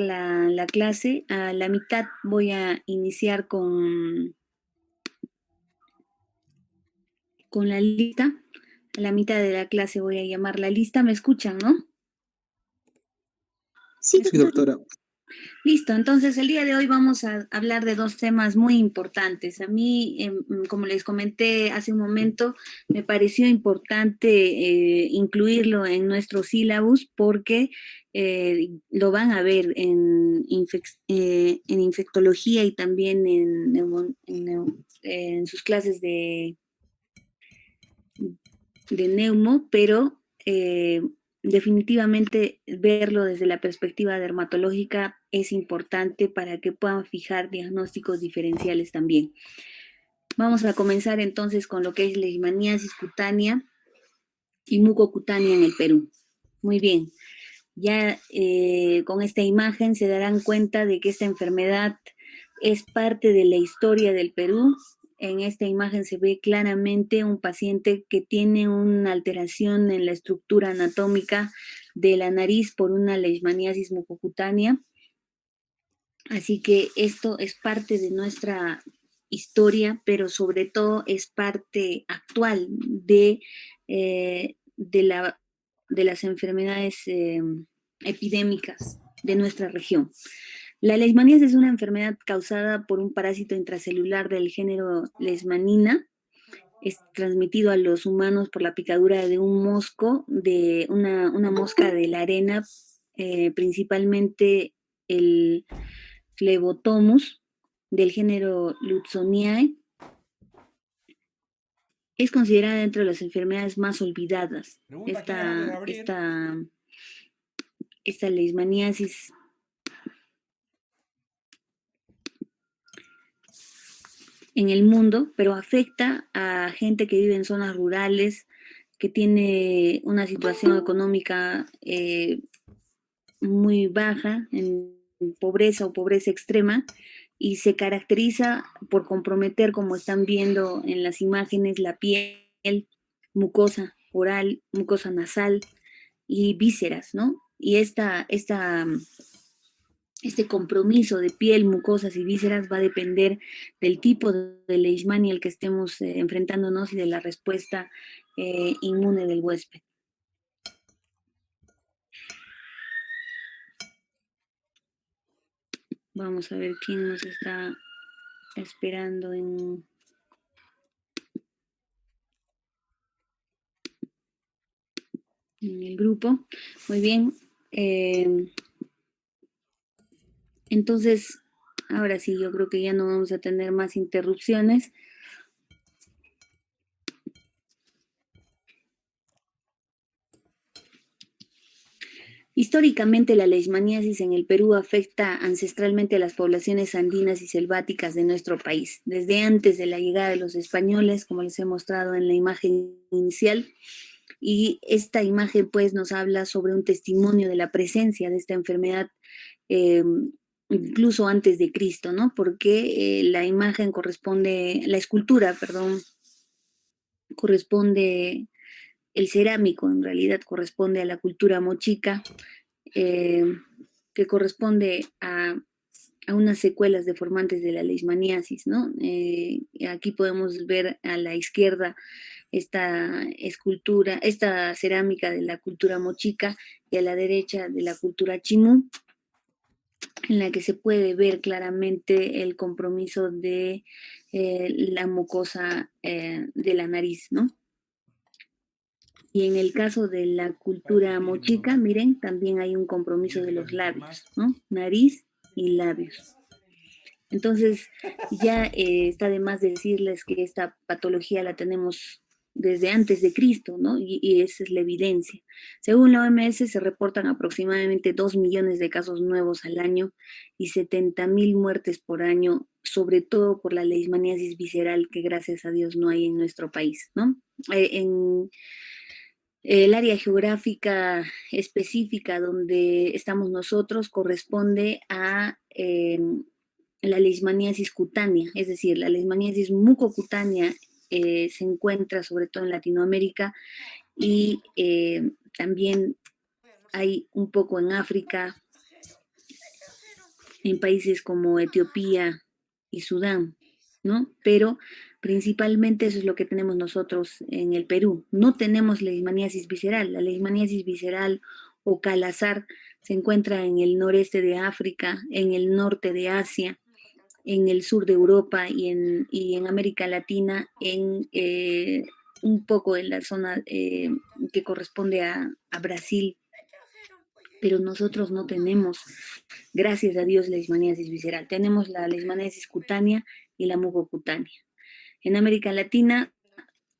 la clase. A la mitad voy a iniciar con la lista. A la mitad de la clase voy a llamar la lista. ¿Me escuchan, no? Sí, Sí, doctora. doctora. Listo, entonces el día de hoy vamos a hablar de dos temas muy importantes. A mí, como les comenté hace un momento, me pareció importante incluirlo en nuestro sílabus porque lo van a ver en infectología y también en sus clases de neumo, pero definitivamente verlo desde la perspectiva dermatológica es importante para que puedan fijar diagnósticos diferenciales también. Vamos a comenzar entonces con lo que es leishmaniasis cutánea y mucocutánea en el Perú. Muy bien, ya con esta imagen se darán cuenta de que esta enfermedad es parte de la historia del Perú. En esta imagen se ve claramente un paciente que tiene una alteración en la estructura anatómica de la nariz por una leishmaniasis mucocutánea. Así que esto es parte de nuestra historia, pero sobre todo es parte actual de las enfermedades epidémicas de nuestra región. La leishmaniasis es una enfermedad causada por un parásito intracelular del género Leishmanina. Es transmitido a los humanos por la picadura de un mosco, de una mosca de la arena, principalmente el Phlebotomus del género Lutzoniae. Es considerada entre las enfermedades más olvidadas. Esta leishmaniasis en el mundo, pero afecta a gente que vive en zonas rurales, que tiene una situación económica muy baja, en pobreza o pobreza extrema, y se caracteriza por comprometer, como están viendo en las imágenes, la piel, mucosa oral, mucosa nasal y vísceras, ¿no? Y este compromiso de piel, mucosas y vísceras va a depender del tipo de leishmania al que estemos enfrentándonos y de la respuesta inmune del huésped. Vamos a ver quién nos está esperando en el grupo. Muy bien. Entonces, ahora sí, yo creo que ya no vamos a tener más interrupciones. Históricamente, la leishmaniasis en el Perú afecta ancestralmente a las poblaciones andinas y selváticas de nuestro país. Desde antes de la llegada de los españoles, como les he mostrado en la imagen inicial, y esta imagen pues nos habla sobre un testimonio de la presencia de esta enfermedad incluso antes de Cristo, ¿no? Porque la imagen corresponde, la escultura, perdón, corresponde, el cerámico en realidad corresponde a la cultura mochica, eh, que corresponde a unas secuelas deformantes de la leishmaniasis, ¿no? Aquí podemos ver a la izquierda esta escultura, esta cerámica de la cultura mochica y a la derecha de la cultura chimú, en la que se puede ver claramente el compromiso de la mucosa de la nariz, ¿no? Y en el caso de la cultura mochica, miren, también hay un compromiso de los labios, ¿no? Nariz y labios. Entonces, ya está de más decirles que esta patología la tenemos desde antes de Cristo, ¿no? Y esa es la evidencia. Según la OMS, se reportan aproximadamente 2 millones de casos nuevos al año y 70,000 muertes por año, sobre todo por la leishmaniasis visceral, que gracias a Dios no hay en nuestro país, ¿no? En el área geográfica específica donde estamos nosotros corresponde a la leishmaniasis cutánea, es decir, la leishmaniasis mucocutánea se encuentra sobre todo en Latinoamérica y también hay un poco en África en países como Etiopía y Sudán, ¿no? Pero principalmente eso es lo que tenemos nosotros en el Perú. No tenemos leishmaniasis visceral. La leishmaniasis visceral o calazar se encuentra en el noreste de África, en el norte de Asia, en el sur de Europa y en América Latina, un poco en la zona que corresponde a Brasil, pero nosotros no tenemos, gracias a Dios, leishmaniasis visceral. Tenemos la leishmaniasis cutánea y la mucocutánea. En América Latina,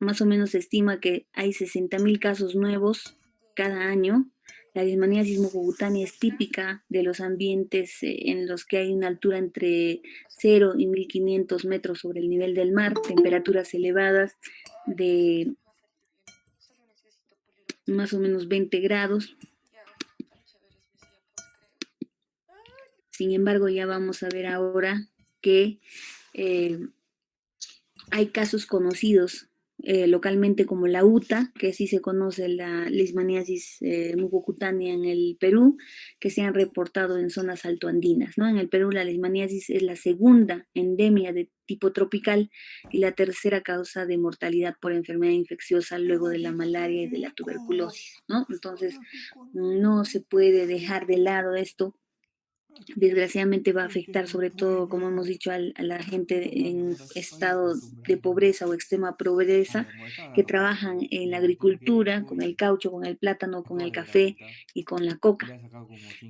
más o menos se estima que hay 60.000 casos nuevos cada año. La leishmaniasis mucocutánea es típica de los ambientes en los que hay una altura entre 0 y 1.500 metros sobre el nivel del mar, temperaturas elevadas de más o menos 20 grados. Sin embargo, ya vamos a ver ahora que eh, hay casos conocidos localmente como la UTA, que sí se conoce la leishmaniasis mucocutánea en el Perú, que se han reportado en zonas altoandinas, ¿no? En el Perú la leishmaniasis es la segunda endemia de tipo tropical y la tercera causa de mortalidad por enfermedad infecciosa luego de la malaria y de la tuberculosis, ¿no? Entonces, no se puede dejar de lado esto. Desgraciadamente va a afectar sobre todo, como hemos dicho, a la gente en estado de pobreza o extrema pobreza que trabajan en la agricultura, con el caucho, con el plátano, con el café y con la coca.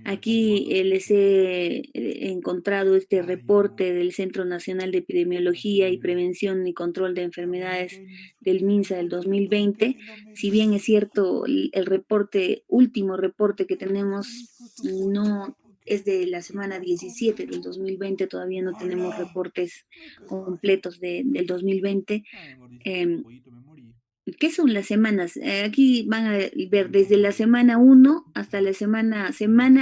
Aquí les he encontrado este reporte del Centro Nacional de Epidemiología y Prevención y Control de Enfermedades del MINSA del 2020. Si bien es cierto, el reporte, último reporte que tenemos, no es de la semana 17 del 2020, todavía no tenemos reportes completos del 2020. ¿Qué son las semanas? Aquí van a ver desde la semana 1 hasta la semana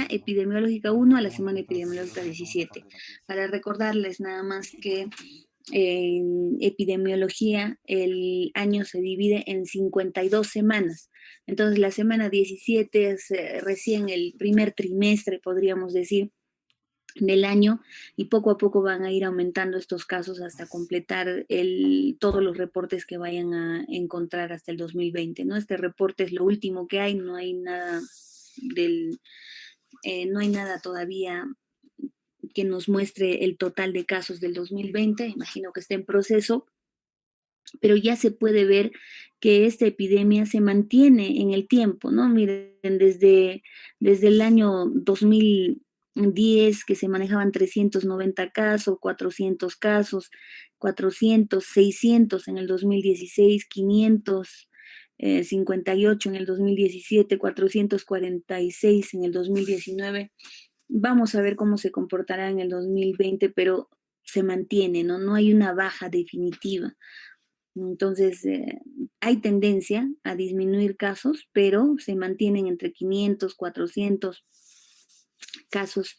epidemiológica 1 a la semana epidemiológica 17. Para recordarles nada más que en epidemiología el año se divide en 52 semanas. Entonces la semana 17 es recién el primer trimestre, podríamos decir, del año y poco a poco van a ir aumentando estos casos hasta completar todos los reportes que vayan a encontrar hasta el 2020, ¿no? Este reporte es lo último que hay, no hay nada no hay nada todavía que nos muestre el total de casos del 2020, imagino que está en proceso, pero ya se puede ver que esta epidemia se mantiene en el tiempo, ¿no? Miren, desde el año 2010 que se manejaban 390 casos, 400 casos, 400, 600 en el 2016, 500, 58 en el 2017, 446 en el 2019. Vamos a ver cómo se comportará en el 2020, pero se mantiene, ¿no? No hay una baja definitiva. Entonces, hay tendencia a disminuir casos, pero se mantienen entre 500, 400 casos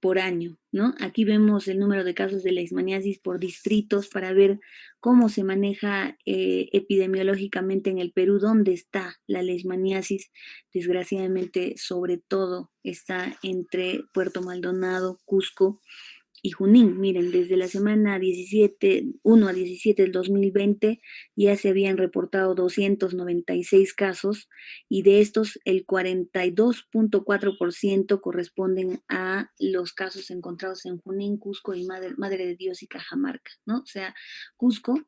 por año, ¿no? Aquí vemos el número de casos de leishmaniasis por distritos para ver cómo se maneja epidemiológicamente en el Perú, dónde está la leishmaniasis. Desgraciadamente, sobre todo, está entre Puerto Maldonado, Cusco y Junín. Miren, desde la semana 17, 1 a 17 del 2020 ya se habían reportado 296 casos y de estos el 42.4% corresponden a los casos encontrados en Junín, Cusco y Madre de Dios y Cajamarca, ¿no? O sea, Cusco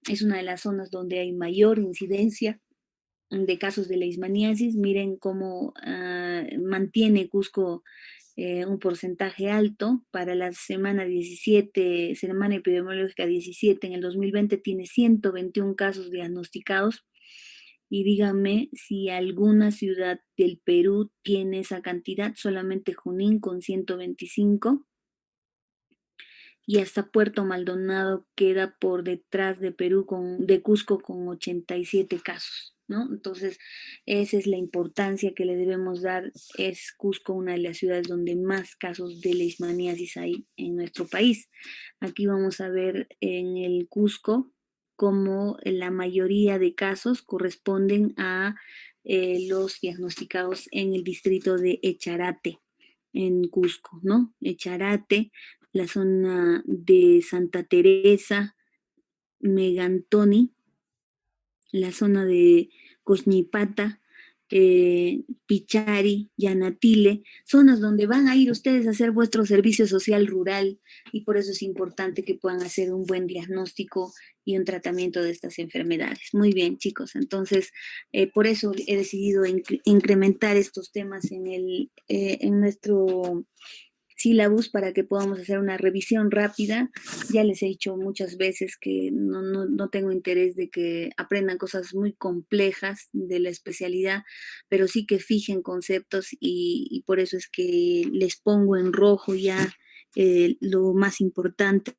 es una de las zonas donde hay mayor incidencia de casos de leishmaniasis. Miren cómo mantiene Cusco un porcentaje alto. Para la semana 17, semana epidemiológica 17 en el 2020 tiene 121 casos diagnosticados. Y díganme si alguna ciudad del Perú tiene esa cantidad, solamente Junín con 125 y hasta Puerto Maldonado queda por detrás de de Cusco con 87 casos, ¿no? Entonces, esa es la importancia que le debemos dar. Es Cusco una de las ciudades donde más casos de leishmaniasis hay en nuestro país. Aquí vamos a ver en el Cusco cómo la mayoría de casos corresponden a los diagnosticados en el distrito de Echarate. en Cusco, ¿no? Charate, la zona de Santa Teresa, Megantoni, la zona de Coñipata, Pichari, Yanatile, zonas donde van a ir ustedes a hacer vuestro servicio social rural y por eso es importante que puedan hacer un buen diagnóstico y un tratamiento de estas enfermedades. Muy bien, chicos, entonces por eso he decidido incrementar estos temas en nuestro sílabus para que podamos hacer una revisión rápida. Ya les he dicho muchas veces que no tengo interés de que aprendan cosas muy complejas de la especialidad, pero sí que fijen conceptos y por eso es que les pongo en rojo ya lo más importante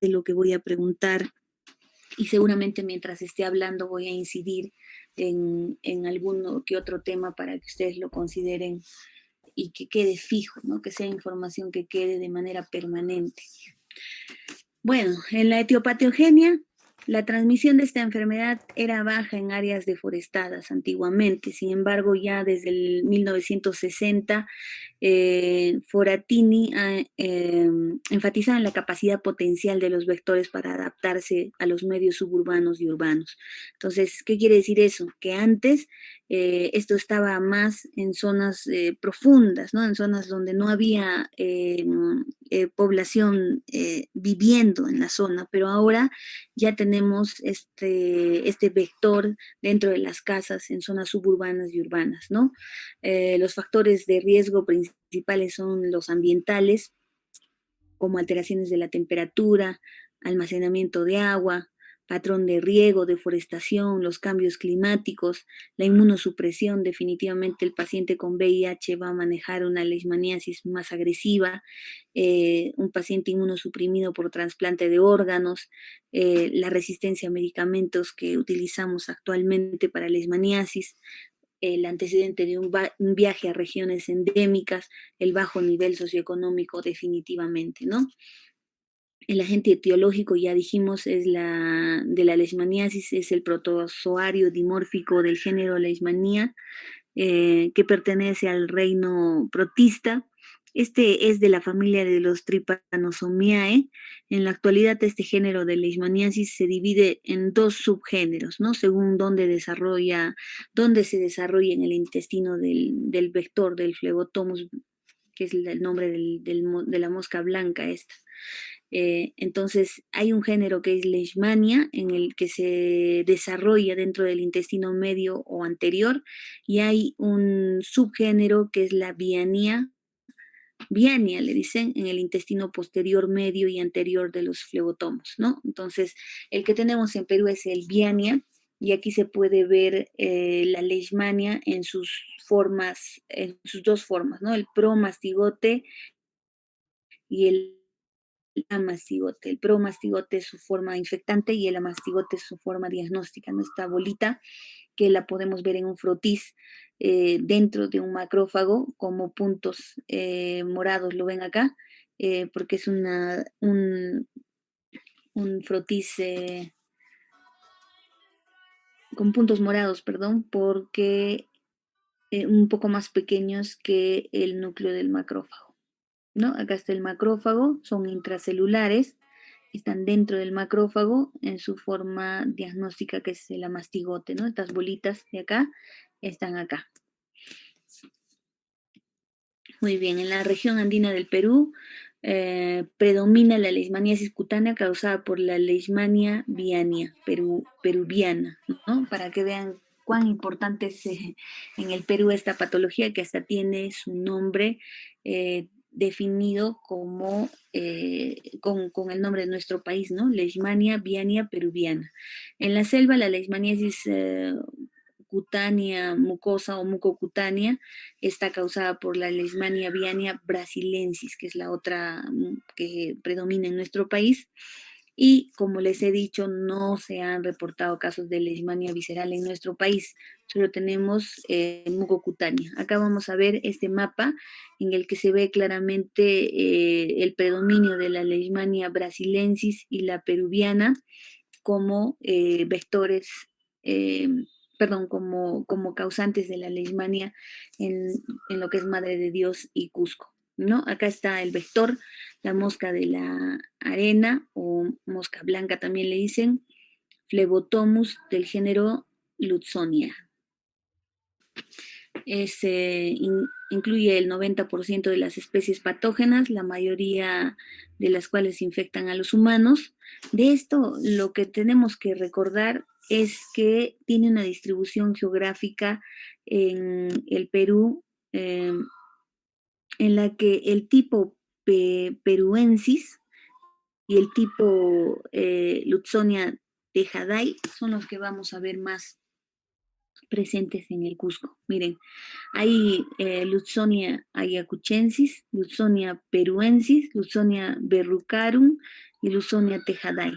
de lo que voy a preguntar y seguramente mientras esté hablando voy a incidir en alguno que otro tema para que ustedes lo consideren y que quede fijo, ¿no? Que sea información que quede de manera permanente. Bueno, en la etiopatogenia, la transmisión de esta enfermedad era baja en áreas deforestadas antiguamente, sin embargo, ya desde el 1960 Foratini enfatizaba en la capacidad potencial de los vectores para adaptarse a los medios suburbanos y urbanos. Entonces, ¿qué quiere decir eso? Que antes esto estaba más en zonas profundas, ¿no? En zonas donde no había población viviendo en la zona, pero ahora ya tenemos este vector dentro de las casas en zonas suburbanas y urbanas, ¿no? Los factores de riesgo principales son los ambientales, como alteraciones de la temperatura, almacenamiento de agua, patrón de riego, deforestación, los cambios climáticos, la inmunosupresión. Definitivamente el paciente con VIH va a manejar una leishmaniasis más agresiva, un paciente inmunosuprimido por trasplante de órganos, la resistencia a medicamentos que utilizamos actualmente para leishmaniasis, el antecedente de un viaje a regiones endémicas, el bajo nivel socioeconómico definitivamente, ¿no? El agente etiológico, ya dijimos, es de la leishmaniasis, es el protozoario dimórfico del género Leishmania, que pertenece al reino protista. Este es de la familia de los Trypanosomiae. En la actualidad, este género de Leishmaniasis se divide en dos subgéneros, ¿no? Según dónde se desarrolla en el intestino del vector del Phlebotomus, que es el nombre de la mosca blanca esta. Entonces, hay un género que es Leishmania, en el que se desarrolla dentro del intestino medio o anterior, y hay un subgénero que es la Viania, le dicen, en el intestino posterior, medio y anterior de los flebotomos, ¿no? Entonces, el que tenemos en Perú es el Viania, y aquí se puede ver la Leishmania en sus formas, en sus dos formas, ¿no? El promastigote y el amastigote. El promastigote es su forma infectante y el amastigote es su forma diagnóstica, ¿no? Esta bolita que la podemos ver en un frotis dentro de un macrófago como puntos morados, lo ven acá, porque es un frotis con puntos morados, perdón, porque un poco más pequeños que el núcleo del macrófago, ¿no? Acá está el macrófago, son intracelulares, están dentro del macrófago en su forma diagnóstica que es el amastigote, ¿no? Estas bolitas de acá están acá. Muy bien, en la región andina del Perú predomina la leishmaniasis cutánea causada por la Leishmania viania, peruviana, ¿no? Para que vean cuán importante es en el Perú esta patología que hasta tiene su nombre definido como con el nombre de nuestro país, ¿no? Leishmania viania peruviana. En la selva la leishmaniasis cutánea, mucosa o mucocutánea, está causada por la Leishmania viania brasilensis, que es la otra que predomina en nuestro país. Y como les he dicho, no se han reportado casos de leishmania visceral en nuestro país, solo tenemos mucocutánea. Acá vamos a ver este mapa en el que se ve claramente el predominio de la leishmania brasilensis y la peruviana como vectores, eh, perdón, como causantes de la leishmania en lo que es Madre de Dios y Cusco. ¿no? Acá está el vector, la mosca de la arena o mosca blanca también le dicen, Flebotomus del género Lutzonia. Incluye el 90% de las especies patógenas, la mayoría de las cuales infectan a los humanos. De esto, lo que tenemos que recordar es que tiene una distribución geográfica en el Perú, en la que el tipo peruensis y el tipo Lutzonia tejadai son los que vamos a ver más presentes en el Cusco. Miren, hay Lutzonia ayacuchensis, Lutzonia peruensis, Lutzonia verrucarum y Lutzonia tejadai.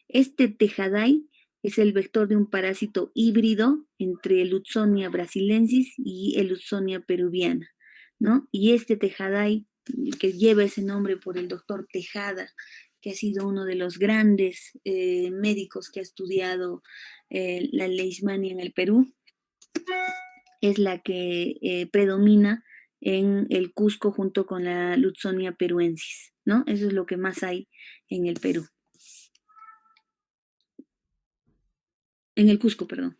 Este tejadai es el vector de un parásito híbrido entre Lutzonia brasilensis y el Lutzonia peruviana, ¿no? Y este tejadai, que lleva ese nombre por el doctor Tejada, que ha sido uno de los grandes médicos que ha estudiado la leishmania en el Perú, es la que predomina en el Cusco junto con la Lutzonia peruensis, ¿no? Eso es lo que más hay en el Perú. En el Cusco, perdón.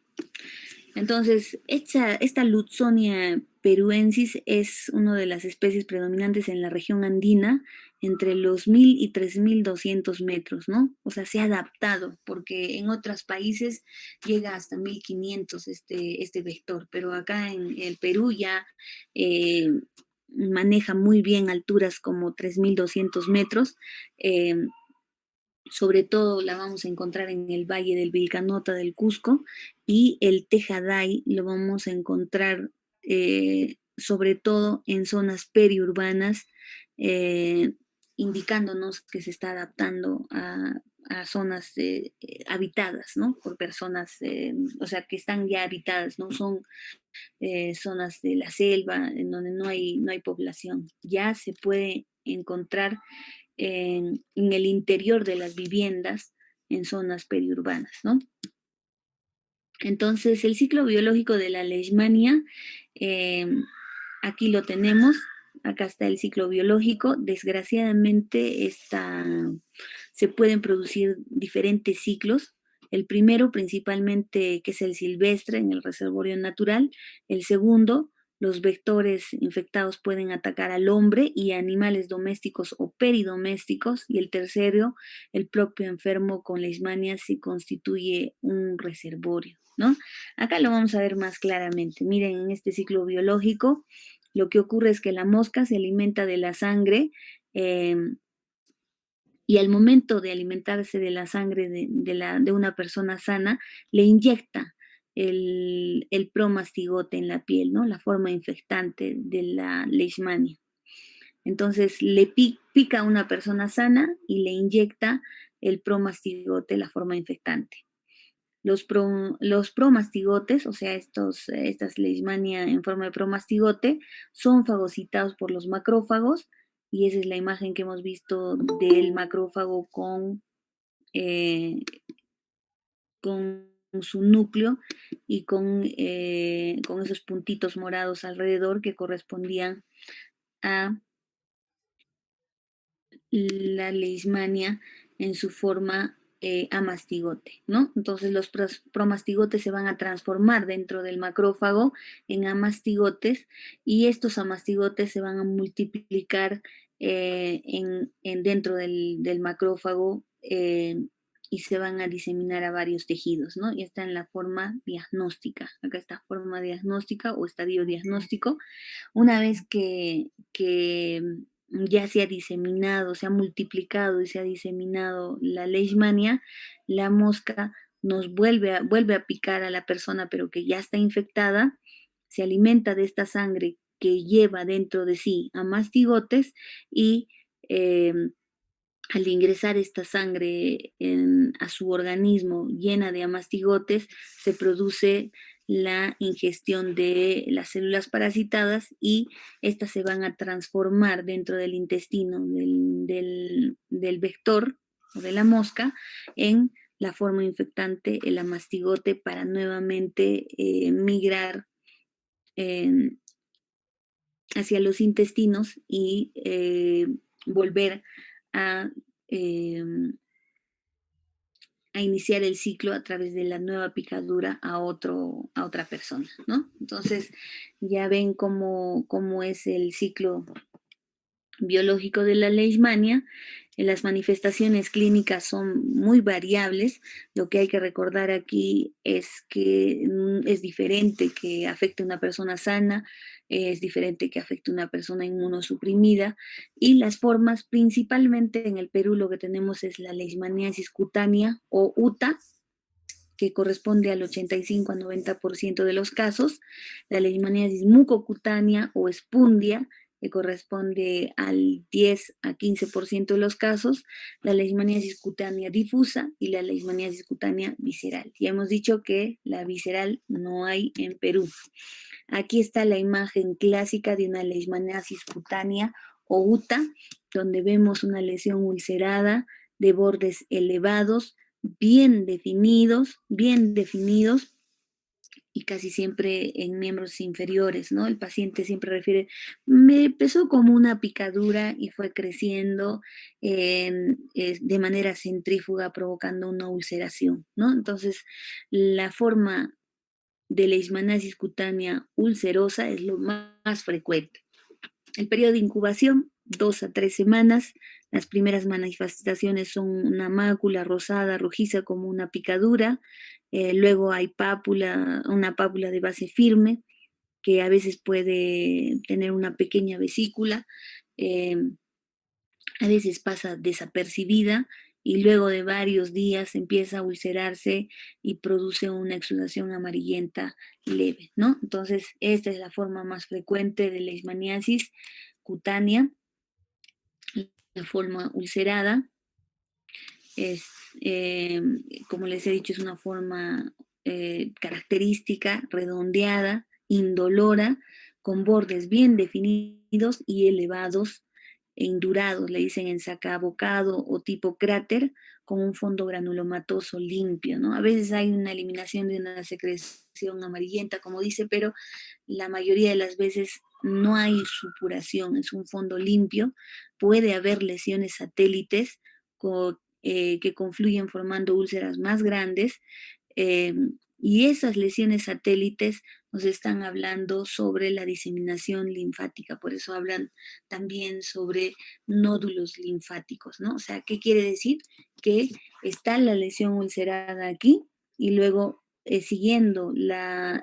Entonces, esta Lutzonia peruensis es una de las especies predominantes en la región andina, entre los 1000 y 3200 metros, ¿no? O sea, se ha adaptado, porque en otros países llega hasta 1500 este vector, pero acá en el Perú ya maneja muy bien alturas como 3200 metros. Sobre todo la vamos a encontrar en el Valle del Vilcanota del Cusco, y el Tejadai lo vamos a encontrar sobre todo en zonas periurbanas, eh, indicándonos que se está adaptando a zonas habitadas, ¿no? Por personas, o sea, que están ya habitadas, no son zonas de la selva en donde no hay población. Ya se puede encontrar en el interior de las viviendas en zonas periurbanas, ¿no? Entonces, el ciclo biológico de la leishmania, eh, aquí lo tenemos, acá está el ciclo biológico. Desgraciadamente, se pueden producir diferentes ciclos. El primero, principalmente, que es el silvestre en el reservorio natural. El segundo, los vectores infectados pueden atacar al hombre y a animales domésticos o peridomésticos. Y el tercero, el propio enfermo con leishmania si constituye un reservorio, ¿no? Acá lo vamos a ver más claramente. Miren, en este ciclo biológico, lo que ocurre es que la mosca se alimenta de la sangre, eh, y al momento de alimentarse de la sangre de una persona sana, le inyecta el promastigote en la piel, ¿no? La forma infectante de la leishmania. Entonces le pica a una persona sana y le inyecta el promastigote, la forma infectante. Los promastigotes, o sea, estas leishmania en forma de promastigote, son fagocitados por los macrófagos, y esa es la imagen que hemos visto del macrófago eh, con su núcleo y con esos puntitos morados alrededor que correspondían a la leishmania en su forma amastigote, ¿no? Entonces los promastigotes se van a transformar dentro del macrófago en amastigotes, y estos amastigotes se van a multiplicar dentro del macrófago, y se van a diseminar a varios tejidos, ¿no? Y está en la forma diagnóstica. Acá está forma diagnóstica o estadio diagnóstico. Una vez que ya se ha diseminado, se ha multiplicado y se ha diseminado la leishmania, la mosca nos vuelve a picar a la persona, pero que ya está infectada, se alimenta de esta sangre que lleva dentro de sí a mastigotes, y eh, al ingresar esta sangre a su organismo llena de amastigotes, se produce la ingestión de las células parasitadas, y estas se van a transformar dentro del intestino del vector o de la mosca en la forma infectante, el amastigote, para nuevamente migrar eh, hacia los intestinos y volver a, eh, a iniciar el ciclo a través de la nueva picadura a otra persona, ¿no? Entonces ya ven cómo es el ciclo biológico de la leishmania. Las manifestaciones clínicas son muy variables. Lo que hay que recordar aquí es que es diferente que afecte a una persona sana, es diferente que afecte a una persona inmunosuprimida, y las formas, principalmente en el Perú, lo que tenemos es la leishmaniasis cutánea o UTA, que corresponde al 85 a 90% de los casos, la leishmaniasis mucocutánea o espundia, que corresponde al 10 a 15% de los casos, la leishmaniasis cutánea difusa y la leishmaniasis cutánea visceral. Ya hemos dicho que la visceral no hay en Perú. Aquí está la imagen clásica de una leishmaniasis cutánea o UTA, donde vemos una lesión ulcerada de bordes elevados, bien definidos y casi siempre en miembros inferiores, ¿no? El paciente siempre refiere, me empezó como una picadura y fue creciendo de manera centrífuga provocando una ulceración, ¿no? Entonces, la forma de leishmaniasis cutánea ulcerosa es lo más frecuente. El periodo de incubación, 2 a 3 semanas. Las primeras manifestaciones son una mácula rosada, rojiza como una picadura. Luego hay una pápula de base firme, que a veces puede tener una pequeña vesícula. Eh, a veces pasa desapercibida y luego de varios días empieza a ulcerarse y produce una exudación amarillenta leve, ¿no? Entonces, esta es la forma más frecuente de leishmaniasis cutánea. La forma ulcerada es, eh, como les he dicho, es una forma característica, redondeada, indolora, con bordes bien definidos y elevados e indurados, le dicen ensacabocado o tipo cráter, con un fondo granulomatoso limpio, ¿no? A veces hay una eliminación de una secreción amarillenta, como dice, pero la mayoría de las veces no hay supuración, es un fondo limpio. Puede haber lesiones satélites que confluyen formando úlceras más grandes, eh, y esas lesiones satélites nos están hablando sobre la diseminación linfática, por eso hablan también sobre nódulos linfáticos, ¿no? O sea, ¿qué quiere decir? Que está la lesión ulcerada aquí y luego siguiendo la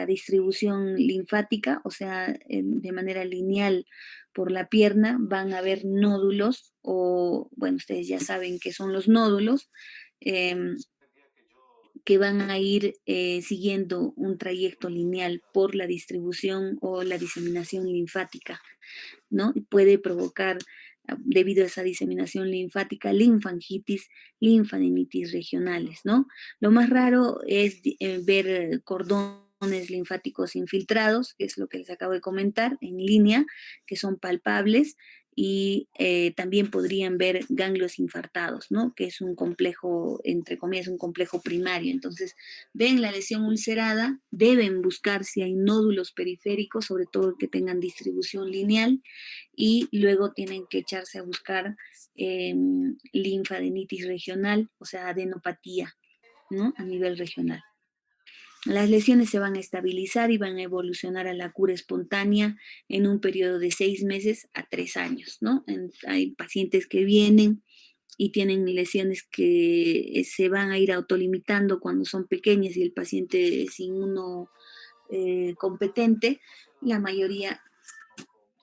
distribución linfática, o sea, de manera lineal por la pierna, van a haber nódulos, o bueno, ustedes ya saben qué son los nódulos, eh, que van a ir siguiendo un trayecto lineal por la distribución o la diseminación linfática, ¿no? Puede provocar, debido a esa diseminación linfática, linfangitis, linfadenitis regionales, ¿no? Lo más raro es ver cordones linfáticos infiltrados, que es lo que les acabo de comentar, en línea, que son palpables, y también podrían ver ganglios infartados, ¿no? Que es un complejo, entre comillas, un complejo primario. Entonces, ven la lesión ulcerada, deben buscar si hay nódulos periféricos, sobre todo que tengan distribución lineal, y luego tienen que echarse a buscar linfadenitis regional, o sea, adenopatía, ¿no? A nivel regional. Las lesiones se van a estabilizar y van a evolucionar a la cura espontánea en un periodo de 6 meses a 3 años, ¿no? Hay pacientes que vienen y tienen lesiones que se van a ir autolimitando cuando son pequeñas y el paciente es inmuno competente. La mayoría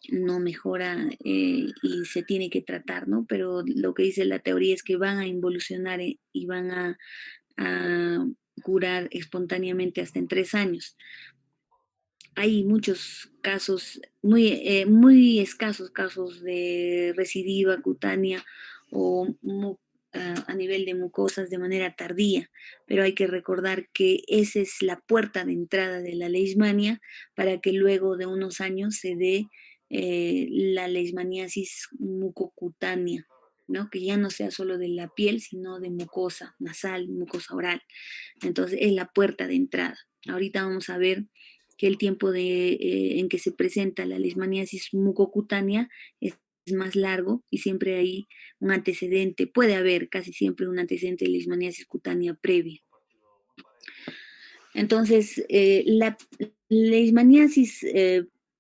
no mejora y se tiene que tratar, ¿no? Pero lo que dice la teoría es que van a involucionar y van a curar espontáneamente hasta en 3 años. Hay muchos casos, muy escasos casos de recidiva cutánea o a nivel de mucosas de manera tardía, pero hay que recordar que esa es la puerta de entrada de la leishmania para que luego de unos años se dé la leishmaniasis mucocutánea, ¿no? Que ya no sea solo de la piel, sino de mucosa nasal, mucosa oral. Entonces es la puerta de entrada. Ahorita vamos a ver que el tiempo en que se presenta la leishmaniasis mucocutánea es más largo y siempre hay un antecedente, puede haber casi siempre un antecedente de leishmaniasis cutánea previa. Entonces, la leishmaniasis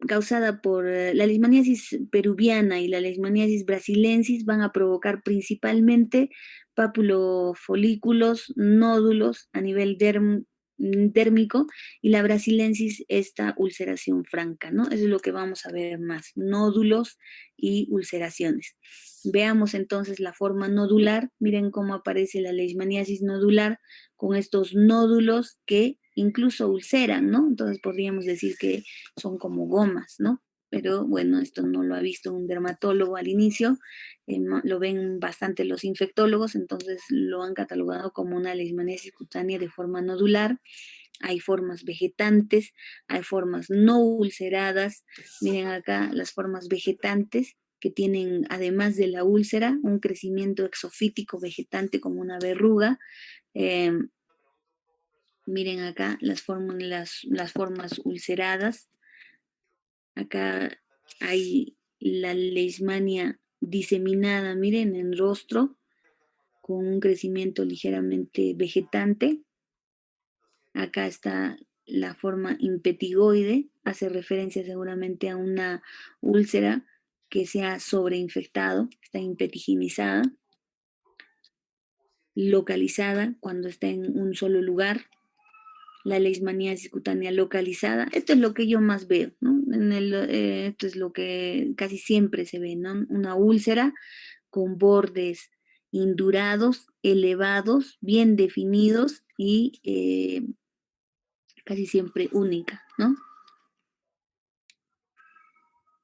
causada por la leishmaniasis peruviana y la leishmaniasis brasilensis van a provocar principalmente papulofolículos, nódulos a nivel dérmico, y la brasilensis esta ulceración franca, ¿no? Eso es lo que vamos a ver más, nódulos y ulceraciones. Veamos entonces la forma nodular, miren cómo aparece la leishmaniasis nodular con estos nódulos que incluso ulceran, ¿no? Entonces podríamos decir que son como gomas, ¿no? Pero bueno, esto no lo ha visto un dermatólogo al inicio, lo ven bastante los infectólogos, entonces lo han catalogado como una leishmaniasis cutánea de forma nodular. Hay formas vegetantes, hay formas no ulceradas. Miren acá las formas vegetantes que tienen, además de la úlcera, un crecimiento exofítico vegetante como una verruga. Eh, Miren acá las formas ulceradas. Acá hay la leishmania diseminada, miren, en rostro, con un crecimiento ligeramente vegetante. Acá está la forma impetigoide, hace referencia seguramente a una úlcera que se ha sobreinfectado, está impetiginizada, localizada cuando está en un solo lugar. La leishmaniasis cutánea localizada. Esto es lo que yo más veo, ¿no? Esto es lo que casi siempre se ve, ¿no? Una úlcera con bordes indurados, elevados, bien definidos y casi siempre única, ¿no?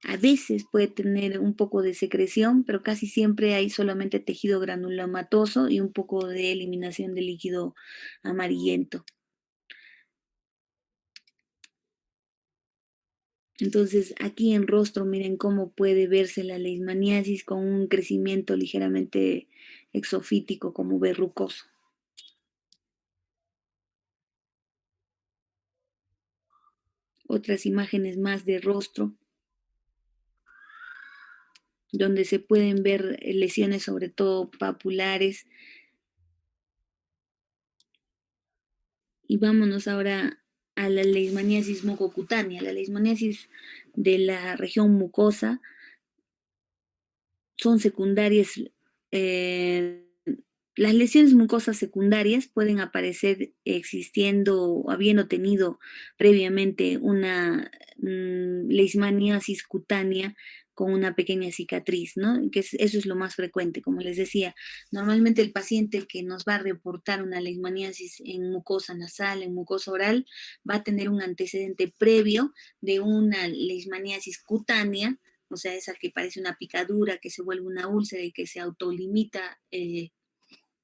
A veces puede tener un poco de secreción, pero casi siempre hay solamente tejido granulomatoso y un poco de eliminación de líquido amarillento. Entonces, aquí en rostro, miren cómo puede verse la leishmaniasis con un crecimiento ligeramente exofítico, como verrucoso. Otras imágenes más de rostro, donde se pueden ver lesiones, sobre todo papulares. Y vámonos ahora a la leishmaniasis mucocutánea. La leishmaniasis de la región mucosa son secundarias. eh, las lesiones mucosas secundarias pueden aparecer existiendo o habiendo tenido previamente una leishmaniasis cutánea con una pequeña cicatriz, ¿no? Eso es lo más frecuente, como les decía. Normalmente el paciente que nos va a reportar una leishmaniasis en mucosa nasal, en mucosa oral, va a tener un antecedente previo de una leishmaniasis cutánea, o sea, esa que parece una picadura, que se vuelve una úlcera y que se autolimita,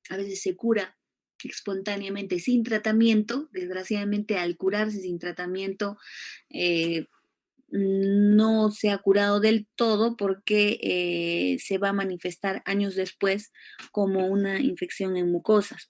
a veces se cura espontáneamente sin tratamiento. Desgraciadamente, al curarse sin tratamiento, eh, no se ha curado del todo porque se va a manifestar años después como una infección en mucosas.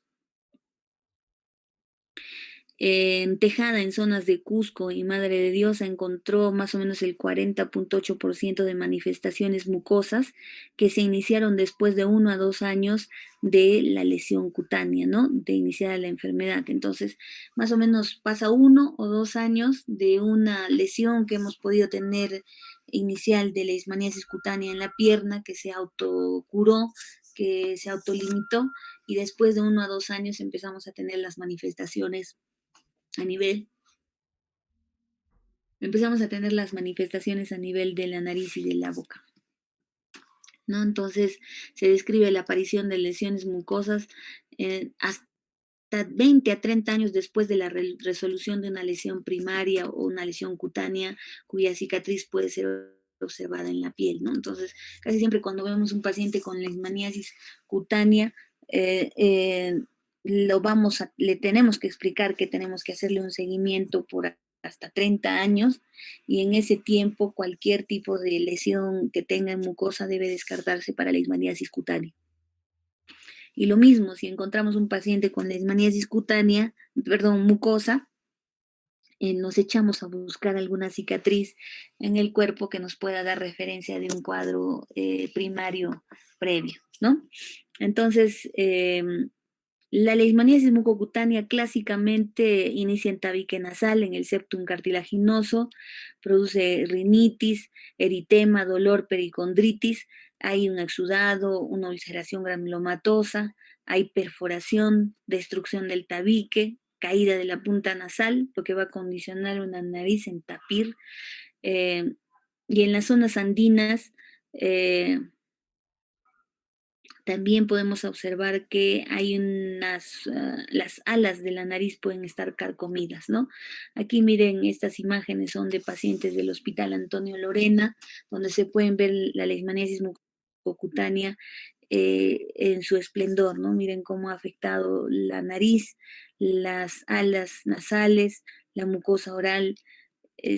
En Tejada, en zonas de Cusco y Madre de Dios, se encontró más o menos el 40.8% de manifestaciones mucosas que se iniciaron después de 1 a 2 años de la lesión cutánea, ¿no? De iniciar la enfermedad. Entonces, más o menos pasa 1 o 2 años de una lesión que hemos podido tener inicial de leishmaniasis cutánea en la pierna que se autocuró, que se autolimitó, y después de 1 a 2 años empezamos a tener las manifestaciones a nivel, empezamos a tener las manifestaciones a nivel de la nariz y de la boca, ¿no? Entonces se describe la aparición de lesiones mucosas hasta 20 a 30 años después de la resolución de una lesión primaria o una lesión cutánea cuya cicatriz puede ser observada en la piel, ¿no? Entonces, casi siempre cuando vemos un paciente con leishmaniasis cutánea, eh, eh, le tenemos que explicar que tenemos que hacerle un seguimiento por hasta 30 años, y en ese tiempo cualquier tipo de lesión que tenga en mucosa debe descartarse para leishmaniasis cutánea. Y lo mismo, si encontramos un paciente con leishmaniasis cutánea, perdón, mucosa, nos echamos a buscar alguna cicatriz en el cuerpo que nos pueda dar referencia de un cuadro primario previo, ¿no? Entonces, la leishmaniasis mucocutánea clásicamente inicia en tabique nasal, en el septum cartilaginoso, produce rinitis, eritema, dolor, pericondritis, hay un exudado, una ulceración granulomatosa, hay perforación, destrucción del tabique, caída de la punta nasal, lo que va a condicionar una nariz en tapir, eh, y en las zonas andinas, también podemos observar que hay las alas de la nariz pueden estar carcomidas, ¿no? Aquí miren, estas imágenes son de pacientes del Hospital Antonio Lorena, donde se pueden ver la leishmaniasis mucocutánea en su esplendor, ¿no? Miren cómo ha afectado la nariz, las alas nasales, la mucosa oral,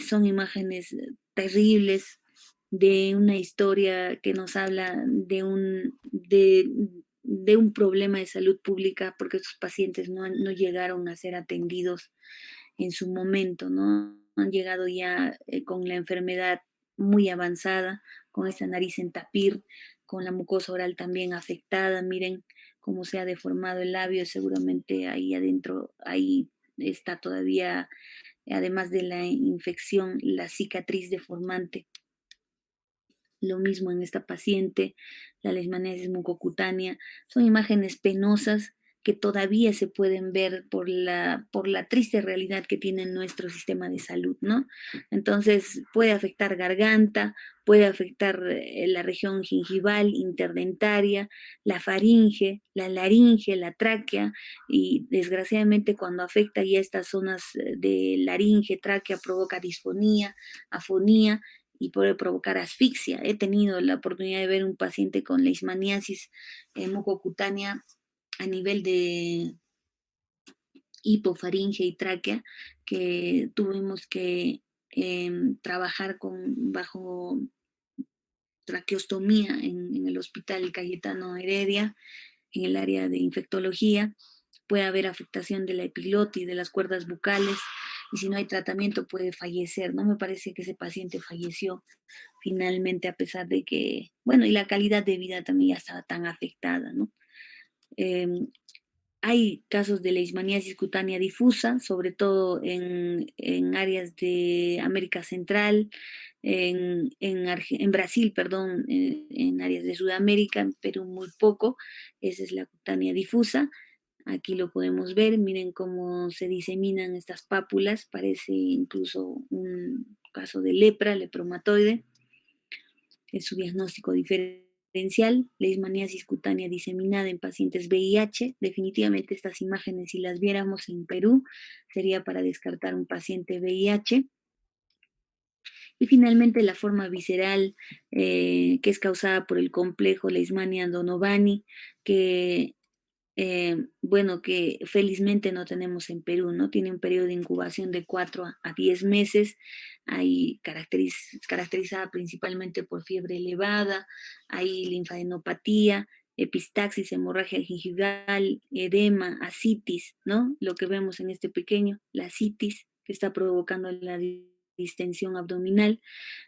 son imágenes terribles de una historia que nos habla de un problema de salud pública porque estos pacientes no llegaron a ser atendidos en su momento, ¿no? Han llegado ya con la enfermedad muy avanzada, con esta nariz en tapir, con la mucosa oral también afectada. Miren cómo se ha deformado el labio, seguramente ahí adentro, ahí está todavía, además de la infección, la cicatriz deformante. Lo mismo en esta paciente, la leishmaniasis mucocutánea. Son imágenes penosas que todavía se pueden ver por la triste realidad que tiene nuestro sistema de salud, ¿no? Entonces puede afectar garganta, puede afectar la región gingival, interdentaria, la faringe, la laringe, la tráquea, y desgraciadamente cuando afecta ya estas zonas de laringe, tráquea, provoca disfonía, afonía, y puede provocar asfixia. He tenido la oportunidad de ver un paciente con leishmaniasis mucocutánea a nivel de hipofaringe y tráquea, que tuvimos que trabajar bajo traqueostomía en el Hospital Cayetano Heredia, en el área de infectología. Puede haber afectación de la epiglotis, de las cuerdas bucales, y si no hay tratamiento puede fallecer. No me parece que ese paciente falleció finalmente, a pesar de que, bueno, y la calidad de vida también ya estaba tan afectada, ¿no? Eh, Hay casos de leishmaniasis cutánea difusa, sobre todo en áreas de América Central, en Brasil, perdón, en áreas de Sudamérica, en Perú muy poco. Esa es la cutánea difusa. Aquí lo podemos ver, miren cómo se diseminan estas pápulas, parece incluso un caso de lepra, lepromatoide. Es su diagnóstico diferencial, leishmaniasis cutánea diseminada en pacientes VIH. Definitivamente estas imágenes, si las viéramos en Perú, sería para descartar un paciente VIH. Y finalmente la forma visceral, que es causada por el complejo Leishmania-Donovani, que bueno, que felizmente no tenemos en Perú, ¿no? Tiene un periodo de incubación de 4 a 10 meses, hay caracterizada principalmente por fiebre elevada, hay linfadenopatía, epistaxis, hemorragia gingival, edema, ascitis, ¿no? Lo que vemos en este pequeño, la ascitis que está provocando la distensión abdominal,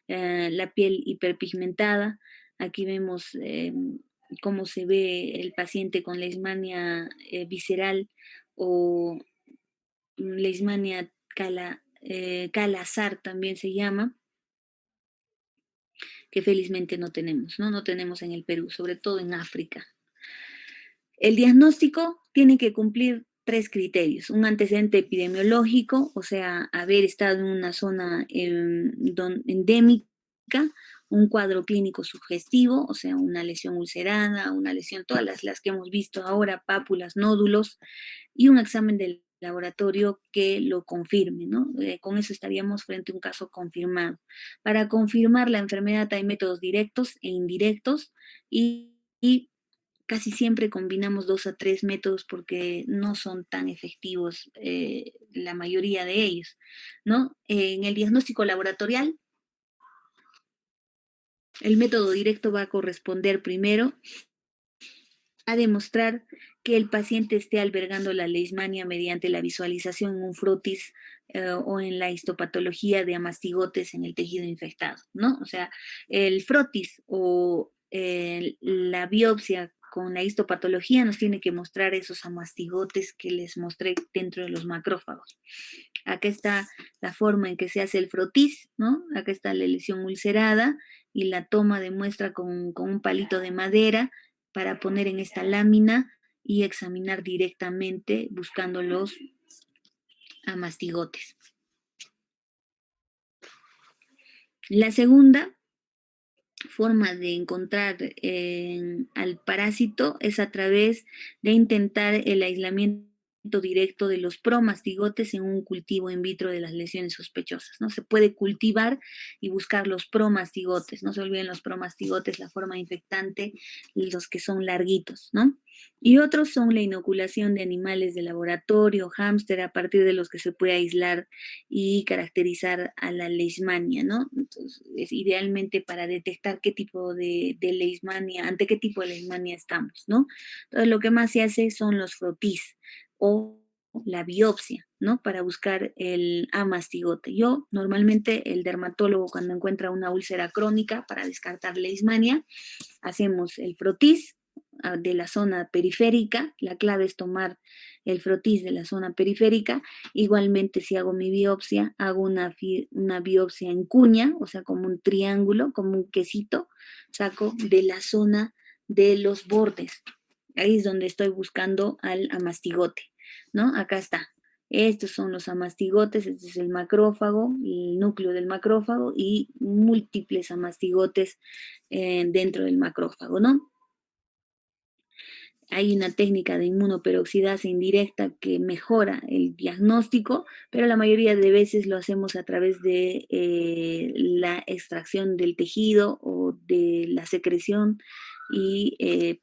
la piel hiperpigmentada. Aquí vemos cómo se ve el paciente con leishmania visceral o leishmania calazar también se llama, que felizmente no tenemos, ¿no? No tenemos en el Perú, sobre todo en África. El diagnóstico tiene que cumplir tres criterios: un antecedente epidemiológico, o sea, haber estado en una zona endémica, un cuadro clínico sugestivo, o sea, una lesión ulcerada, una lesión, todas las que hemos visto ahora, pápulas, nódulos, y un examen del laboratorio que lo confirme, ¿no? Con eso estaríamos frente a un caso confirmado. Para confirmar la enfermedad hay métodos directos e indirectos, y casi siempre combinamos 2 a 3 métodos porque no son tan efectivos la mayoría de ellos, ¿no? En el diagnóstico laboratorial, el método directo va a corresponder primero a demostrar que el paciente esté albergando la leishmania mediante la visualización en un frotis o en la histopatología de amastigotes en el tejido infectado, ¿no? O sea, el frotis o la biopsia con la histopatología nos tiene que mostrar esos amastigotes que les mostré dentro de los macrófagos. Acá está la forma en que se hace el frotis, ¿no? Acá está la lesión ulcerada y la toma de muestra con un palito de madera para poner en esta lámina y examinar directamente buscando los amastigotes. La segunda forma de encontrar al parásito es a través de intentar el aislamiento directo de los promastigotes en un cultivo in vitro de las lesiones sospechosas, ¿no? Se puede cultivar y buscar los promastigotes, no se olviden los promastigotes, la forma infectante, los que son larguitos, ¿no? Y otros son la inoculación de animales de laboratorio, hámster, a partir de los que se puede aislar y caracterizar a la leishmania, ¿no? Entonces, es idealmente para detectar qué tipo de leishmania, ante qué tipo de leishmania estamos, ¿no? Entonces, lo que más se hace son los frotis o la biopsia, ¿no? Para buscar el amastigote. Yo, normalmente, el dermatólogo, cuando encuentra una úlcera crónica para descartar leishmania, hacemos el frotis de la zona periférica. La clave es tomar el frotis de la zona periférica. Igualmente, si hago mi biopsia, hago una biopsia en cuña, o sea, como un triángulo, como un quesito, saco de la zona de los bordes. Ahí es donde estoy buscando al amastigote, ¿no? Acá está. Estos son los amastigotes, este es el macrófago, el núcleo del macrófago y múltiples amastigotes dentro del macrófago, ¿no? Hay una técnica de inmunoperoxidasa indirecta que mejora el diagnóstico, pero la mayoría de veces lo hacemos a través de la extracción del tejido o de la secreción y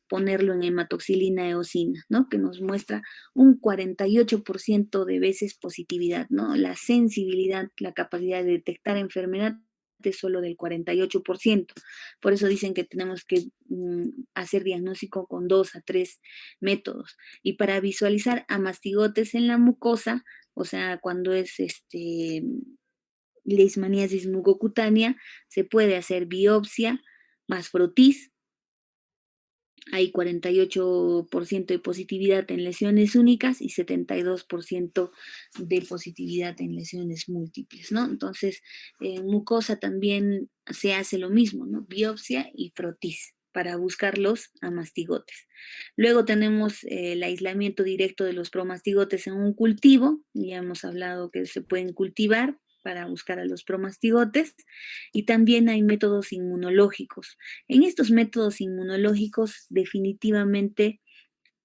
ponerlo en hematoxilina eosina, ¿no? Que nos muestra un 48% de veces positividad, ¿no? La sensibilidad, la capacidad de detectar enfermedad es solo del 48%. Por eso dicen que tenemos que hacer diagnóstico con 2 a 3 métodos. Y para visualizar amastigotes en la mucosa, o sea, cuando es leishmaniasis mucocutánea, se puede hacer biopsia más frotis. Hay 48% de positividad en lesiones únicas y 72% de positividad en lesiones múltiples, ¿no? Entonces, en mucosa también se hace lo mismo, ¿no? Biopsia y frotis para buscar los amastigotes. Luego tenemos el aislamiento directo de los promastigotes en un cultivo. Ya hemos hablado que se pueden cultivar para buscar a los promastigotes, y también hay métodos inmunológicos. En estos métodos inmunológicos, definitivamente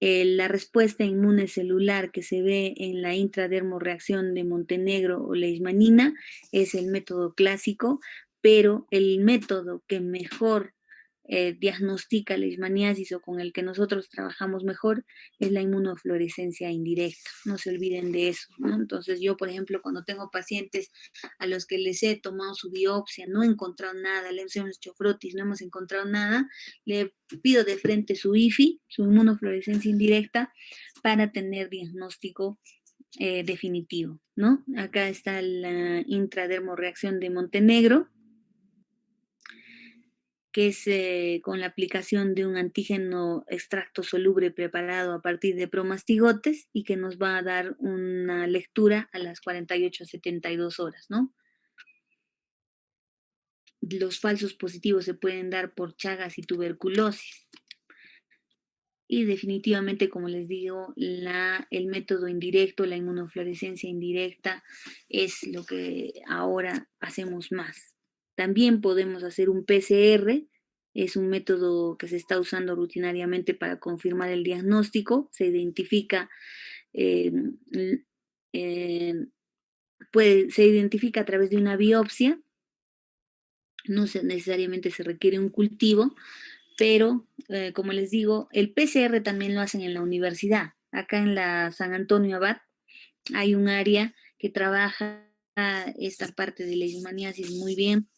la respuesta inmune celular que se ve en la intradermorreacción de Montenegro o leishmanina es el método clásico, pero el método que mejor diagnostica leishmaniasis o con el que nosotros trabajamos mejor es la inmunofluorescencia indirecta. No se olviden de eso, ¿no? Entonces yo, por ejemplo, cuando tengo pacientes a los que les he tomado su biopsia, no he encontrado nada, les hemos hecho frotis, no hemos encontrado nada, le pido de frente su IFI, su inmunofluorescencia indirecta, para tener diagnóstico definitivo, ¿no? Acá está la intradermorreacción de Montenegro, que es con la aplicación de un antígeno extracto soluble preparado a partir de promastigotes y que nos va a dar una lectura a las 48 a 72 horas, ¿no? Los falsos positivos se pueden dar por Chagas y tuberculosis. Y definitivamente, como les digo, el método indirecto, la inmunofluorescencia indirecta, es lo que ahora hacemos más. También podemos hacer un PCR, es un método que se está usando rutinariamente para confirmar el diagnóstico. Se identifica, eh, eh, se identifica a través de una biopsia, no necesariamente se requiere un cultivo, pero como les digo, el PCR también lo hacen en la universidad. Acá en la San Antonio Abad hay un área que trabaja esta parte de leishmaniasis muy bien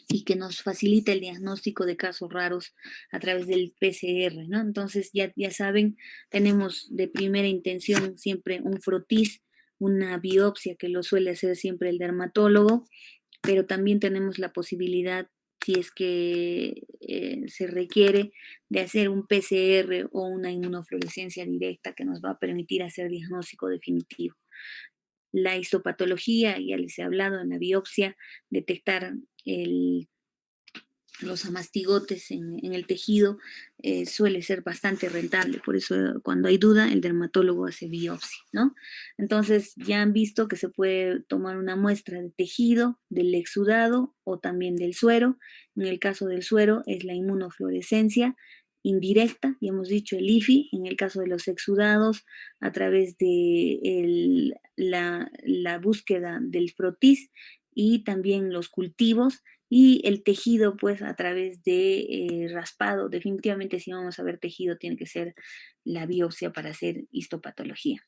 y que nos facilita el diagnóstico de casos raros a través del PCR, ¿no? Entonces, ya saben, tenemos de primera intención siempre un frotis, una biopsia que lo suele hacer siempre el dermatólogo, pero también tenemos la posibilidad, si es que se requiere, de hacer un PCR o una inmunofluorescencia directa que nos va a permitir hacer diagnóstico definitivo. La histopatología, ya les he hablado en la biopsia, detectar los amastigotes en el tejido suele ser bastante rentable, por eso cuando hay duda el dermatólogo hace biopsia, ¿no? Entonces ya han visto que se puede tomar una muestra de tejido, del exudado o también del suero. En el caso del suero es la inmunofluorescencia indirecta, y hemos dicho el IFI, en el caso de los exudados a través de la búsqueda del frotis y también los cultivos y el tejido, pues a través de raspado. Definitivamente si vamos a ver tejido tiene que ser la biopsia para hacer histopatología.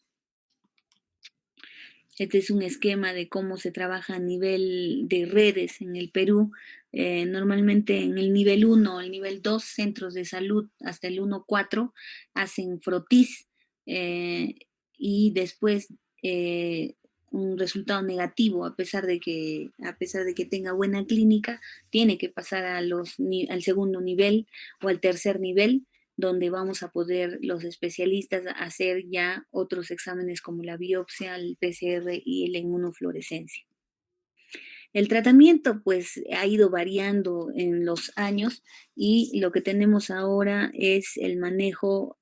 Este es un esquema de cómo se trabaja a nivel de redes en el Perú. Normalmente en el nivel 1, el nivel 2, centros de salud, hasta el 1-4, hacen frotis y después un resultado negativo, a pesar de que tenga buena clínica, tiene que pasar al segundo nivel o al tercer nivel, donde vamos a poder los especialistas hacer ya otros exámenes como la biopsia, el PCR y la inmunofluorescencia. El tratamiento pues ha ido variando en los años y lo que tenemos ahora es el manejo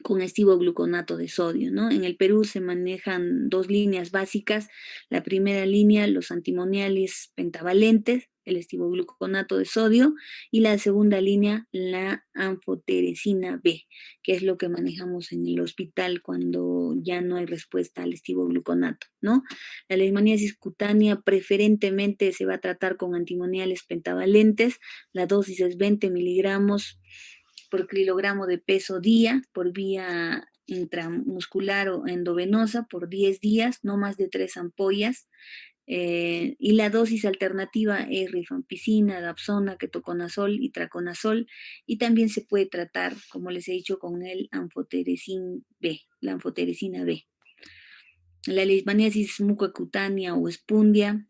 con estivogluconato de sodio, ¿no? En el Perú se manejan dos líneas básicas. La primera línea, los antimoniales pentavalentes, el estivogluconato de sodio, y la segunda línea, la anfoteresina B, que es lo que manejamos en el hospital cuando ya no hay respuesta al estivogluconato, ¿no? La leishmaniasis cutánea preferentemente se va a tratar con antimoniales pentavalentes. La dosis es 20 miligramos por kilogramo de peso día por vía intramuscular o endovenosa por 10 días, no más de 3 ampollas. Y la dosis alternativa es rifampicina, dapsona, ketoconazol y traconazol. Y también se puede tratar, como les he dicho, con el anfoteresina B, la anfoteresina B. La leishmaniasis mucocutánea o espundia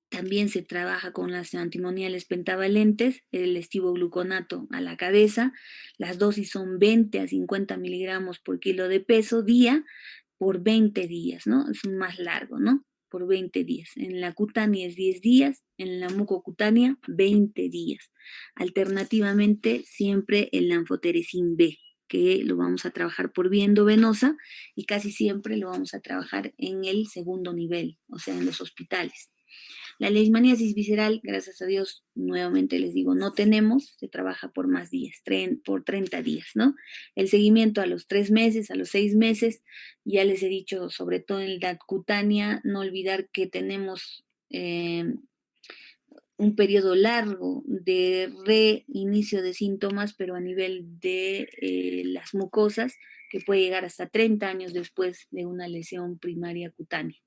también se trabaja con las antimoniales pentavalentes, el estivogluconato a la cabeza. Las dosis son 20 a 50 miligramos por kilo de peso día por 20 días, ¿no? Es más largo, ¿no? Por 20 días. En la cutánea es 10 días, en la mucocutánea 20 días. Alternativamente, siempre el anfoteresin B, que lo vamos a trabajar por vía endovenosa y casi siempre lo vamos a trabajar en el segundo nivel, o sea, en los hospitales. La leishmaniasis visceral, gracias a Dios, nuevamente les digo, no tenemos, se trabaja por más días, por 30 días, ¿no? El seguimiento a los 3 meses, a los 6 meses, ya les he dicho, sobre todo en la cutánea, no olvidar que tenemos un periodo largo de reinicio de síntomas, pero a nivel de las mucosas, que puede llegar hasta 30 años después de una lesión primaria cutánea.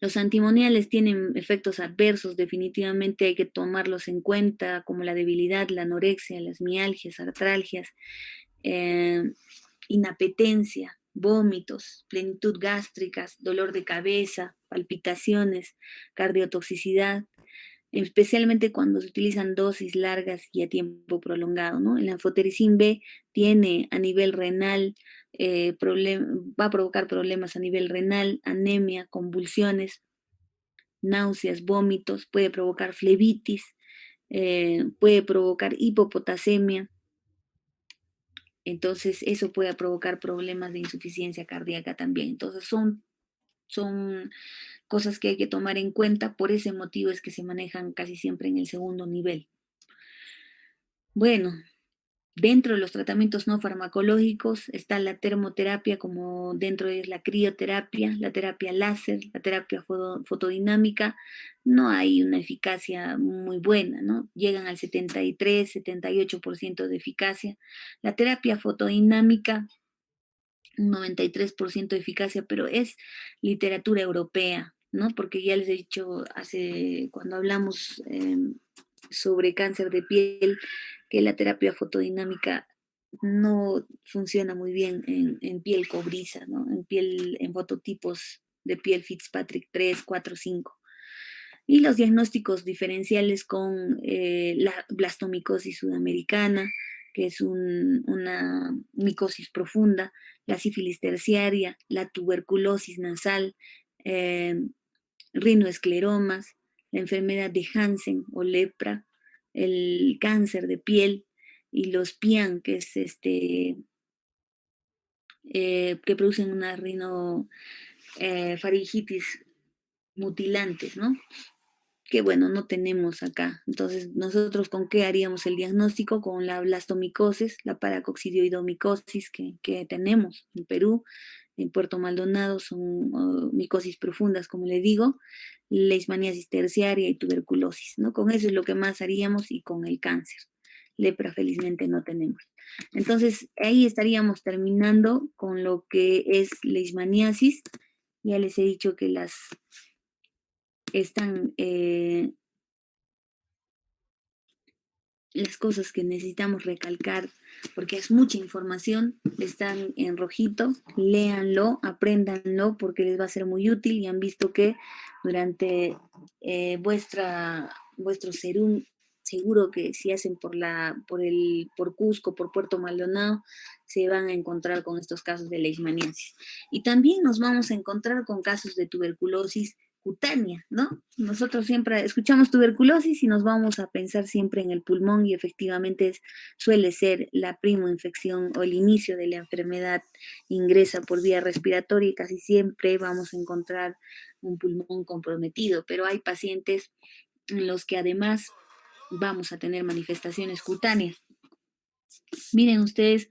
Los antimoniales tienen efectos adversos, definitivamente hay que tomarlos en cuenta, como la debilidad, la anorexia, las mialgias, artralgias, eh, inapetencia, vómitos, plenitud gástricas, dolor de cabeza, palpitaciones, cardiotoxicidad, especialmente cuando se utilizan dosis largas y a tiempo prolongado, ¿no? El anfoteresin B tiene a nivel renal, va a provocar problemas a nivel renal, anemia, convulsiones, náuseas, vómitos, puede provocar flebitis, puede provocar hipopotasemia. Entonces, eso puede provocar problemas de insuficiencia cardíaca también. Entonces, son cosas que hay que tomar en cuenta. Por ese motivo es que se manejan casi siempre en el segundo nivel. Bueno, dentro de los tratamientos no farmacológicos está la termoterapia, como dentro es la crioterapia, la terapia láser, la terapia fotodinámica. No hay una eficacia muy buena, ¿no? Llegan al 73, 78% de eficacia. La terapia fotodinámica, un 93% de eficacia, pero es literatura europea. ¿no? Porque ya les he dicho cuando hablamos sobre cáncer de piel, que la terapia fotodinámica no funciona muy bien en piel cobriza, ¿no? En fototipos de piel Fitzpatrick 3, 4, 5. Y los diagnósticos diferenciales con la blastomicosis sudamericana, que es una micosis profunda, la sífilis terciaria, la tuberculosis nasal, eh, rinoescleromas, la enfermedad de Hansen o lepra, el cáncer de piel y los PIAN, que es que producen una faringitis mutilantes, ¿no? Que bueno, no tenemos acá. Entonces, ¿nosotros con qué haríamos el diagnóstico? Con la blastomicosis, la paracoccidioidomicosis que tenemos en Perú, en Puerto Maldonado, son micosis profundas, como le digo, leishmaniasis terciaria y tuberculosis, ¿no? Con eso es lo que más haríamos y con el cáncer. Lepra, felizmente, no tenemos. Entonces, ahí estaríamos terminando con lo que es leishmaniasis. Ya les he dicho que están las cosas que necesitamos recalcar, porque es mucha información, están en rojito, léanlo, apréndanlo, porque les va a ser muy útil y han visto que durante vuestro serum, seguro que si hacen por Cusco, por Puerto Maldonado, se van a encontrar con estos casos de leishmaniasis. Y también nos vamos a encontrar con casos de tuberculosis cutánea, ¿no? Nosotros siempre escuchamos tuberculosis y nos vamos a pensar siempre en el pulmón y efectivamente suele ser la prima infección o el inicio de la enfermedad ingresa por vía respiratoria y casi siempre vamos a encontrar un pulmón comprometido, pero hay pacientes en los que además vamos a tener manifestaciones cutáneas. Miren ustedes,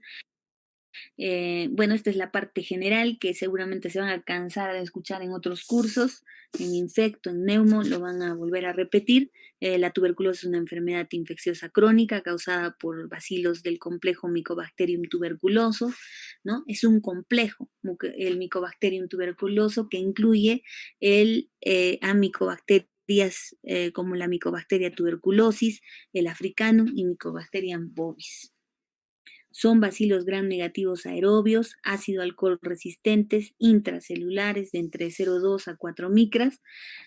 bueno, esta es la parte general que seguramente se van a cansar de escuchar en otros cursos, en infecto, en neumo, lo van a volver a repetir. La tuberculosis es una enfermedad infecciosa crónica causada por bacilos del complejo Mycobacterium tuberculoso, ¿no? Es un complejo, el Mycobacterium tuberculoso, que incluye a micobacterias como la Mycobacteria tuberculosis, el africano y Mycobacterium bovis. Son bacilos gram negativos aerobios, ácido alcohol resistentes, intracelulares de entre 0,2 a 4 micras.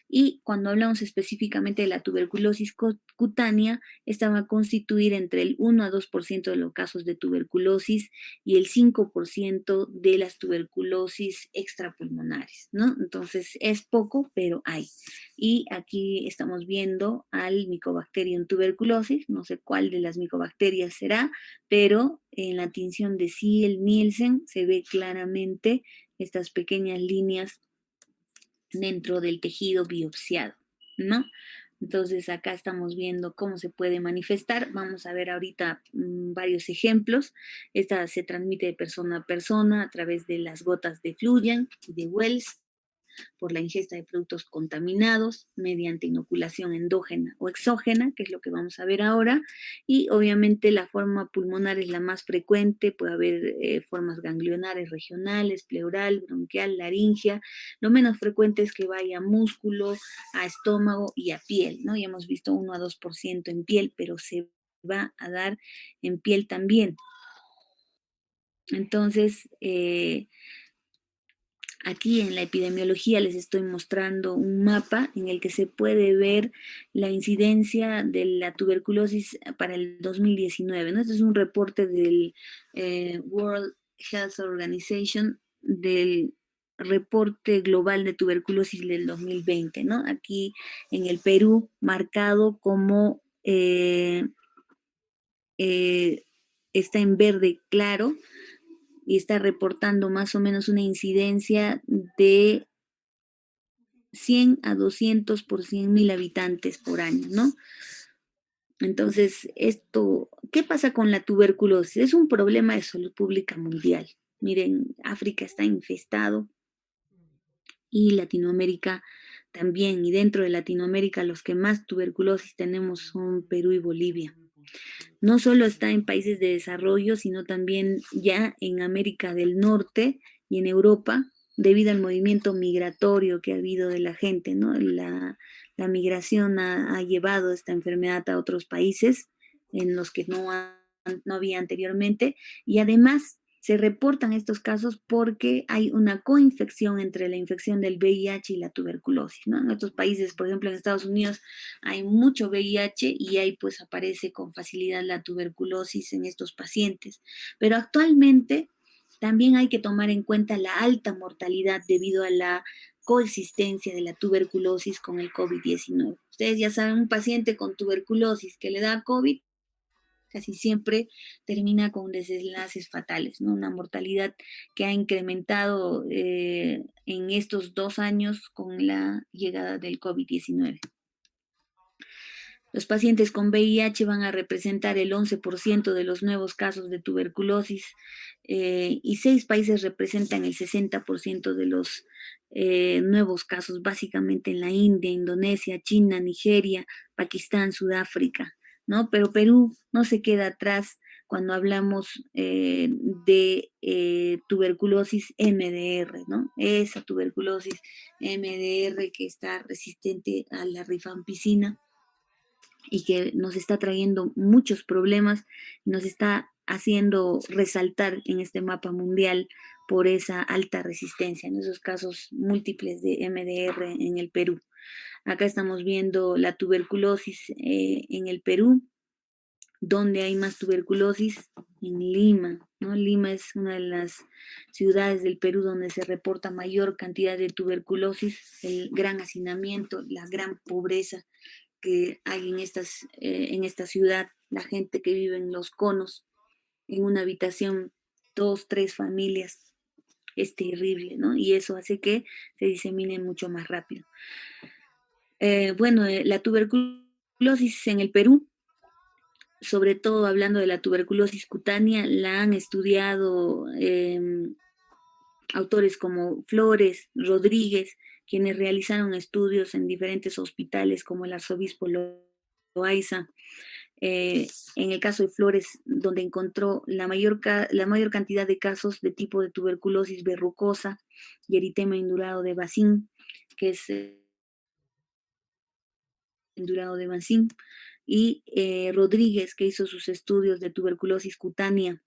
Y cuando hablamos específicamente de la tuberculosis cutánea, esta va a constituir entre el 1 a 2% de los casos de tuberculosis y el 5% de las tuberculosis extrapulmonares, ¿no? Entonces es poco, pero hay. Y aquí estamos viendo al Mycobacterium tuberculosis, no sé cuál de las micobacterias será, pero en la tinción de Ziel-Nielsen se ve claramente estas pequeñas líneas dentro del tejido biopsiado, ¿no? Entonces acá estamos viendo cómo se puede manifestar. Vamos a ver ahorita varios ejemplos. Esta se transmite de persona a persona a través de las gotas de Fluyan y de Wells, por la ingesta de productos contaminados mediante inoculación endógena o exógena, que es lo que vamos a ver ahora, y obviamente la forma pulmonar es la más frecuente, puede haber formas ganglionares regionales, pleural, bronquial, laringea. Lo menos frecuente es que vaya a músculo, a estómago y a piel, ¿no? Ya hemos visto 1 a 2% en piel, pero se va a dar en piel también. Entonces, aquí en la epidemiología les estoy mostrando un mapa en el que se puede ver la incidencia de la tuberculosis para el 2019, ¿no? Este es un reporte del World Health Organization del reporte global de tuberculosis del 2020, ¿no? Aquí en el Perú, marcado como está en verde claro, y está reportando más o menos una incidencia de 100 a 200 por 100.000 habitantes por año, ¿no? Entonces, ¿qué pasa con la tuberculosis? Es un problema de salud pública mundial. Miren, África está infestado y Latinoamérica también. Y dentro de Latinoamérica, los que más tuberculosis tenemos son Perú y Bolivia. No solo está en países de desarrollo, sino también ya en América del Norte y en Europa. debido al movimiento migratorio que ha habido de la gente, ¿no? La migración ha llevado esta enfermedad a otros países en los que no había anteriormente, y además se reportan estos casos porque hay una coinfección entre la infección del VIH y la tuberculosis, ¿no? En otros países, por ejemplo en Estados Unidos, hay mucho VIH y ahí pues aparece con facilidad la tuberculosis en estos pacientes. Pero actualmente también hay que tomar en cuenta la alta mortalidad debido a la coexistencia de la tuberculosis con el COVID-19. Ustedes ya saben, un paciente con tuberculosis que le da COVID casi siempre termina con desenlaces fatales, ¿no? Una mortalidad que ha incrementado en estos 2 años con la llegada del COVID-19. Los pacientes con VIH van a representar el 11% de los nuevos casos de tuberculosis y 6 países representan el 60% de los nuevos casos, básicamente en la India, Indonesia, China, Nigeria, Pakistán, Sudáfrica, ¿no? Pero Perú no se queda atrás cuando hablamos de tuberculosis MDR, ¿no? Esa tuberculosis MDR que está resistente a la rifampicina y que nos está trayendo muchos problemas, nos está haciendo resaltar en este mapa mundial por esa alta resistencia, en esos casos múltiples de MDR en el Perú. Acá estamos viendo la tuberculosis en el Perú, donde hay más tuberculosis en Lima, ¿no? Lima es una de las ciudades del Perú donde se reporta mayor cantidad de tuberculosis, el gran hacinamiento, la gran pobreza que hay en esta ciudad, la gente que vive en los conos, en una habitación, 2, 3 familias, es terrible, ¿no? Y eso hace que se disemine mucho más rápido. La tuberculosis en el Perú, sobre todo hablando de la tuberculosis cutánea, la han estudiado autores como Flores, Rodríguez, quienes realizaron estudios en diferentes hospitales como el arzobispo Loaiza. En el caso de Flores, donde encontró la mayor cantidad de casos de tipo de tuberculosis verrucosa y eritema indurado de Bacín, que es indurado de Bacín, y Rodríguez, que hizo sus estudios de tuberculosis cutánea.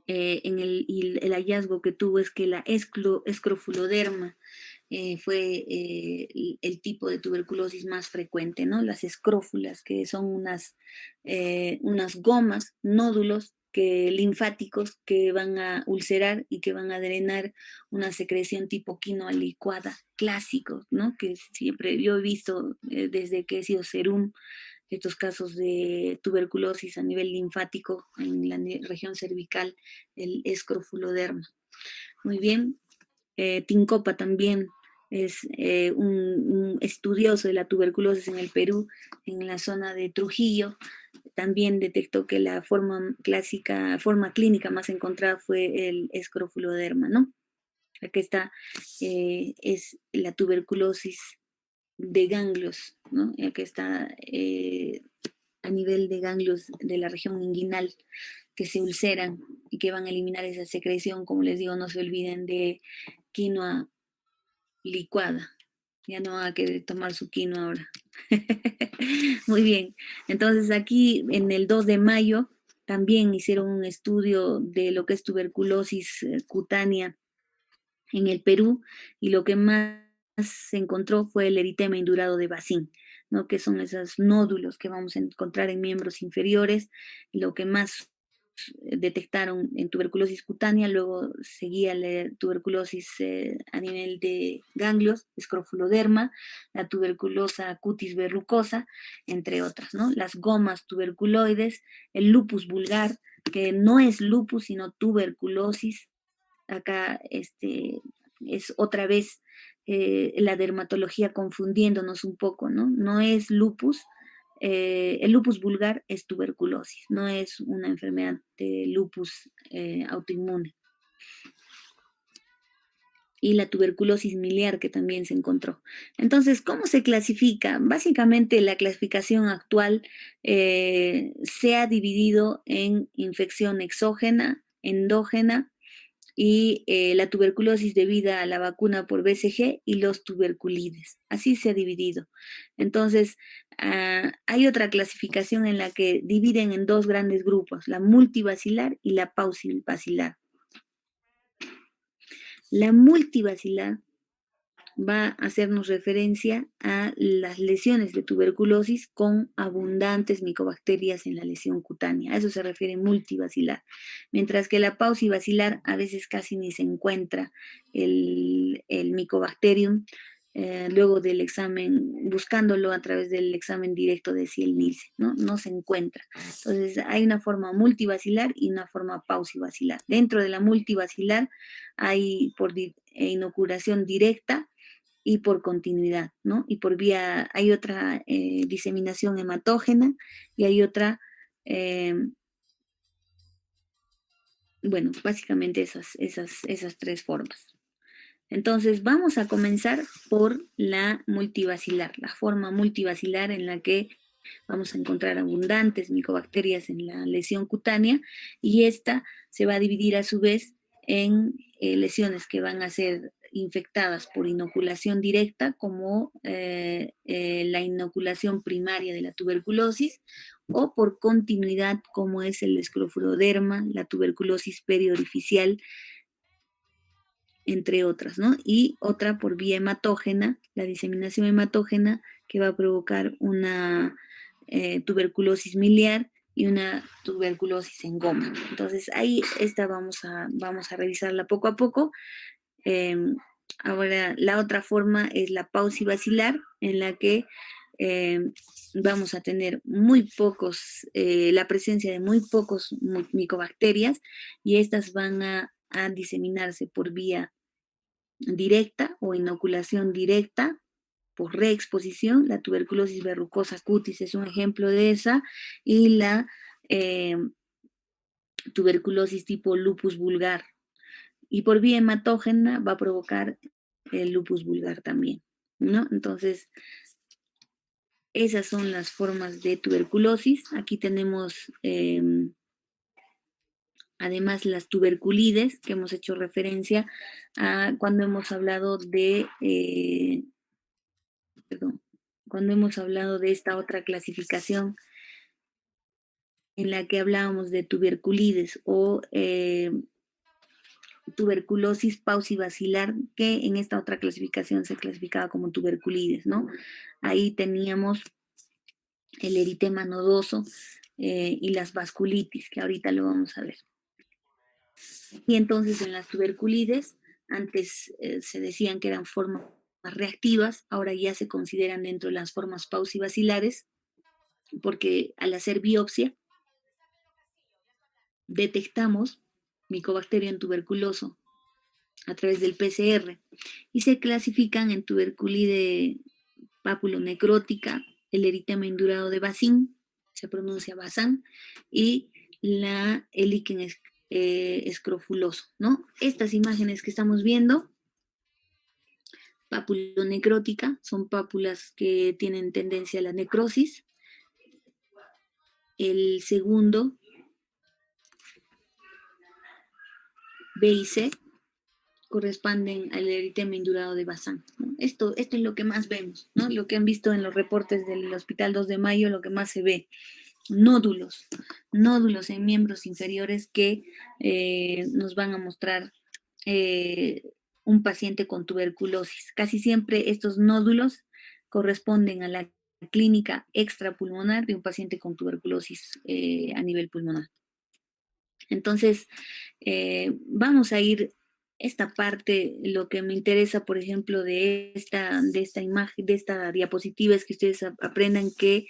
Y el hallazgo que tuvo es que la escrofuloderma fue el tipo de tuberculosis más frecuente, ¿no? Las escrófulas, que son unas gomas, nódulos linfáticos que van a ulcerar y que van a drenar una secreción tipo quinoa licuada, clásico, ¿no? Que siempre yo he visto desde que he sido serum estos casos de tuberculosis a nivel linfático en la región cervical, el escrofuloderma. Muy bien, Tincopa también es un estudioso de la tuberculosis en el Perú, en la zona de Trujillo. También detectó que la forma clínica más encontrada fue el escrofuloderma, ¿no? Aquí está, es la tuberculosis de ganglios, ¿no? Aquí está a nivel de ganglios de la región inguinal que se ulceran y que van a eliminar esa secreción. Como les digo, no se olviden de quinoa licuada. Ya no van a querer tomar su quinoa ahora. Muy bien. Entonces aquí en el 2 de mayo también hicieron un estudio de lo que es tuberculosis cutánea en el Perú y lo que más se encontró fue el eritema indurado de Bacín, ¿no? Que son esos nódulos que vamos a encontrar en miembros inferiores, y lo que más detectaron en tuberculosis cutánea, luego seguía la tuberculosis a nivel de ganglios, escrofuloderma, la tuberculosa cutis verrucosa, entre otras, ¿no? Las gomas tuberculoides, el lupus vulgar, que no es lupus, sino tuberculosis. Acá es otra vez la dermatología confundiéndonos un poco, ¿no? No es lupus, el lupus vulgar es tuberculosis, no es una enfermedad de lupus autoinmune. Y la tuberculosis miliar que también se encontró. Entonces, ¿cómo se clasifica? Básicamente la clasificación actual se ha dividido en infección exógena, endógena, y la tuberculosis debida a la vacuna por BCG y los tuberculides. Así se ha dividido. Entonces, hay otra clasificación en la que dividen en dos grandes grupos, la multivacilar y la paucivacilar. La multivacilar va a hacernos referencia a las lesiones de tuberculosis con abundantes micobacterias en la lesión cutánea. A eso se refiere multivacilar. Mientras que la paucivacilar a veces casi ni se encuentra el Mycobacterium luego del examen, buscándolo a través del examen directo de Ziel-Nielsen, ¿no? No se encuentra. Entonces hay una forma multivacilar y una forma paucivacilar. Dentro de la multivacilar hay por inoculación directa y por continuidad, ¿no? Y por vía, hay otra diseminación hematógena y hay otra, bueno, básicamente esas tres formas. Entonces vamos a comenzar por la multivacilar, la forma multivacilar en la que vamos a encontrar abundantes micobacterias en la lesión cutánea y esta se va a dividir a su vez en lesiones que van a ser infectadas por inoculación directa, como la inoculación primaria de la tuberculosis, o por continuidad, como es el escrofuroderma, la tuberculosis periorificial, entre otras, ¿no? Y otra por vía hematógena, la diseminación hematógena, que va a provocar una tuberculosis miliar y una tuberculosis en goma. Entonces ahí esta vamos a revisarla poco a poco. Eh, Ahora la otra forma es la paucivacilar, en la que vamos a tener muy pocos, la presencia de muy pocos micobacterias y estas van a diseminarse por vía directa o inoculación directa por reexposición. La tuberculosis verrucosa cutis es un ejemplo de esa, y la eh, tuberculosis tipo lupus vulgar. Y por vía hematógena va a provocar el lupus vulgar también, ¿no? Entonces, esas son las formas de tuberculosis. Aquí tenemos además las tuberculides, que hemos hecho referencia a cuando hemos hablado de perdón, cuando hemos hablado de esta otra clasificación en la que hablábamos de tuberculides o tuberculosis paucivacilar, que en esta otra clasificación se clasificaba como tuberculides, ¿no? Ahí teníamos el eritema nodoso y las vasculitis, que ahorita lo vamos a ver. Y entonces en las tuberculides, antes se decían que eran formas reactivas, ahora ya se consideran dentro de las formas paucivacilares, porque al hacer biopsia detectamos Mycobacterium tuberculoso a través del PCR y se clasifican en tuberculide papulonecrótica, el eritema indurado de Bazin, se pronuncia Bazán, y el líquen escrofuloso, ¿no? Estas imágenes que estamos viendo, papulonecrótica, son pápulas que tienen tendencia a la necrosis. El segundo, B y C, corresponden al eritema indurado de Bazán, ¿no? Esto es lo que más vemos, ¿no? Lo que han visto en los reportes del Hospital 2 de Mayo, lo que más se ve, nódulos en miembros inferiores que nos van a mostrar un paciente con tuberculosis. Casi siempre estos nódulos corresponden a la clínica extrapulmonar de un paciente con tuberculosis a nivel pulmonar. Entonces, vamos a ir esta parte. Lo que me interesa, por ejemplo, de esta imagen, de esta diapositiva, es que ustedes aprendan que,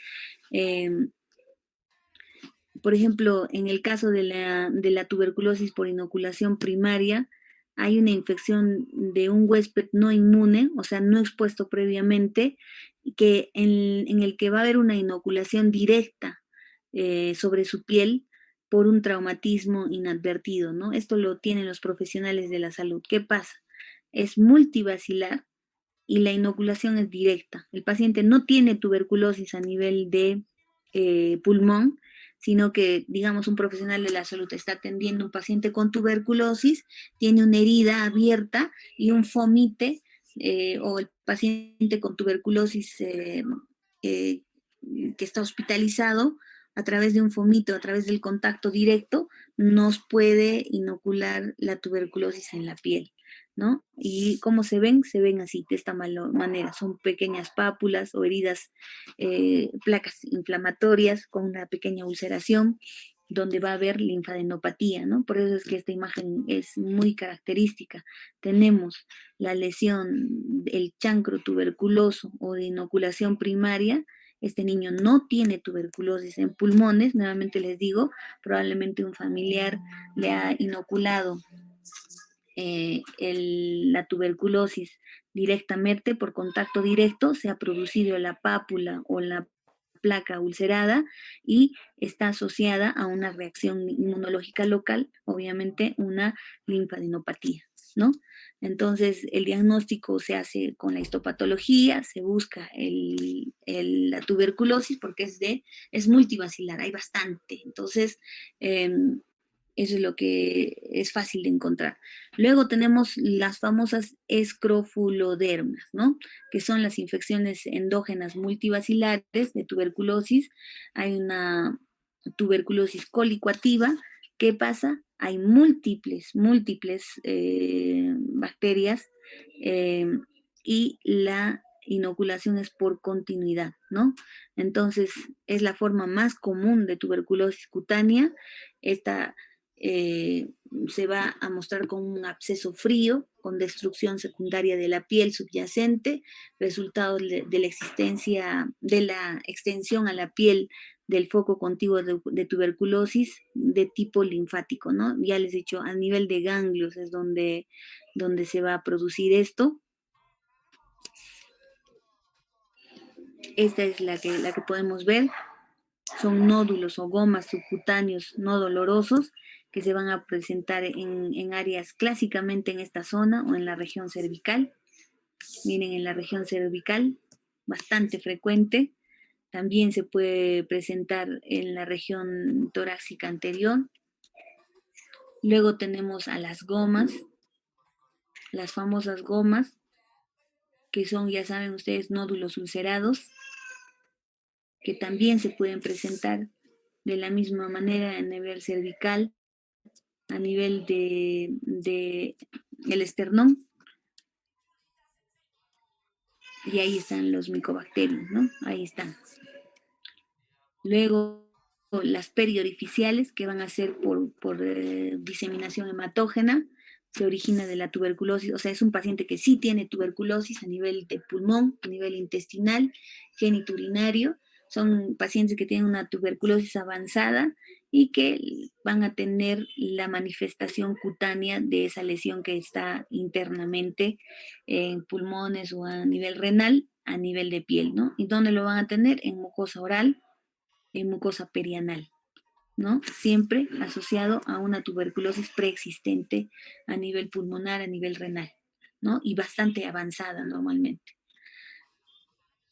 por ejemplo, en el caso de la tuberculosis por inoculación primaria, hay una infección de un huésped no inmune, o sea, no expuesto previamente, que en el que va a haber una inoculación directa sobre su piel por un traumatismo inadvertido, ¿no? Esto lo tienen los profesionales de la salud. ¿Qué pasa? Es multivacilar y la inoculación es directa. El paciente no tiene tuberculosis a nivel de pulmón, sino que, digamos, un profesional de la salud está atendiendo a un paciente con tuberculosis, tiene una herida abierta y un fomite, o el paciente con tuberculosis eh, que está hospitalizado, a través de un fomito, a través del contacto directo, nos puede inocular la tuberculosis en la piel, ¿no? Y cómo se ven así, de esta manera, son pequeñas pápulas o heridas, placas inflamatorias con una pequeña ulceración, donde va a haber linfadenopatía, ¿no? Por eso es que esta imagen es muy característica. Tenemos la lesión, el chancro tuberculoso o de inoculación primaria. Este niño no tiene tuberculosis en pulmones, nuevamente les digo, probablemente un familiar le ha inoculado la tuberculosis directamente por contacto directo, se ha producido la pápula o la placa ulcerada y está asociada a una reacción inmunológica local, obviamente una linfadenopatía, ¿no? Entonces, el diagnóstico se hace con la histopatología, se busca la tuberculosis porque es multivacilar, hay bastante. Entonces, eso es lo que es fácil de encontrar. Luego tenemos las famosas escrofulodermas, ¿no? Que son las infecciones endógenas multivacilares de tuberculosis. Hay una tuberculosis colicoactiva. ¿Qué pasa? Hay múltiples bacterias, eh, y la inoculación es por continuidad, ¿no? Entonces, es la forma más común de tuberculosis cutánea. Esta eh, se va a mostrar con un absceso frío, con destrucción secundaria de la piel subyacente, resultado de la existencia, de la extensión a la piel del foco contiguo de tuberculosis de tipo linfático, ¿no? Ya les he dicho, a nivel de ganglios es donde se va a producir esto. Esta es la que podemos ver. Son nódulos o gomas subcutáneos no dolorosos que se van a presentar en áreas clásicamente en esta zona o en la región cervical. Miren, en la región cervical, bastante frecuente. También se puede presentar en la región torácica anterior. Luego tenemos a las gomas, las famosas gomas, que son, ya saben ustedes, nódulos ulcerados, que también se pueden presentar de la misma manera a nivel cervical, a nivel de el esternón, y ahí están los micobacterios, ¿no? Ahí están. Luego, las periorificiales, que van a ser por diseminación hematógena, se origina de la tuberculosis, o sea, es un paciente que sí tiene tuberculosis a nivel de pulmón, a nivel intestinal, geniturinario. Son pacientes que tienen una tuberculosis avanzada y que van a tener la manifestación cutánea de esa lesión que está internamente en pulmones o a nivel renal, a nivel de piel, ¿no? ¿Y dónde lo van a tener? En mucosa oral, en mucosa perianal, ¿no? Siempre asociado a una tuberculosis preexistente a nivel pulmonar, a nivel renal, ¿no? Y bastante avanzada normalmente.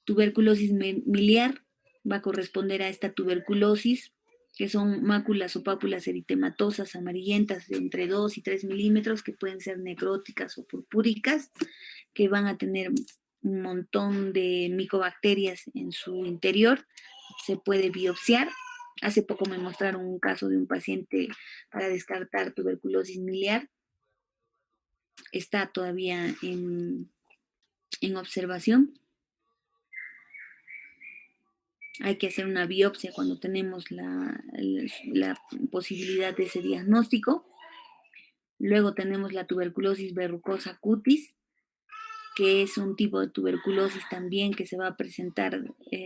Tuberculosis miliar va a corresponder a esta tuberculosis, que son máculas o pápulas eritematosas amarillentas de entre 2 y 3 milímetros, que pueden ser necróticas o purpúricas, que van a tener un montón de micobacterias en su interior. Se puede biopsiar. Hace poco me mostraron un caso de un paciente para descartar tuberculosis miliar. Está todavía en observación. Hay que hacer una biopsia cuando tenemos la posibilidad de ese diagnóstico. Luego tenemos la tuberculosis verrucosa cutis, que es un tipo de tuberculosis también que se va a presentar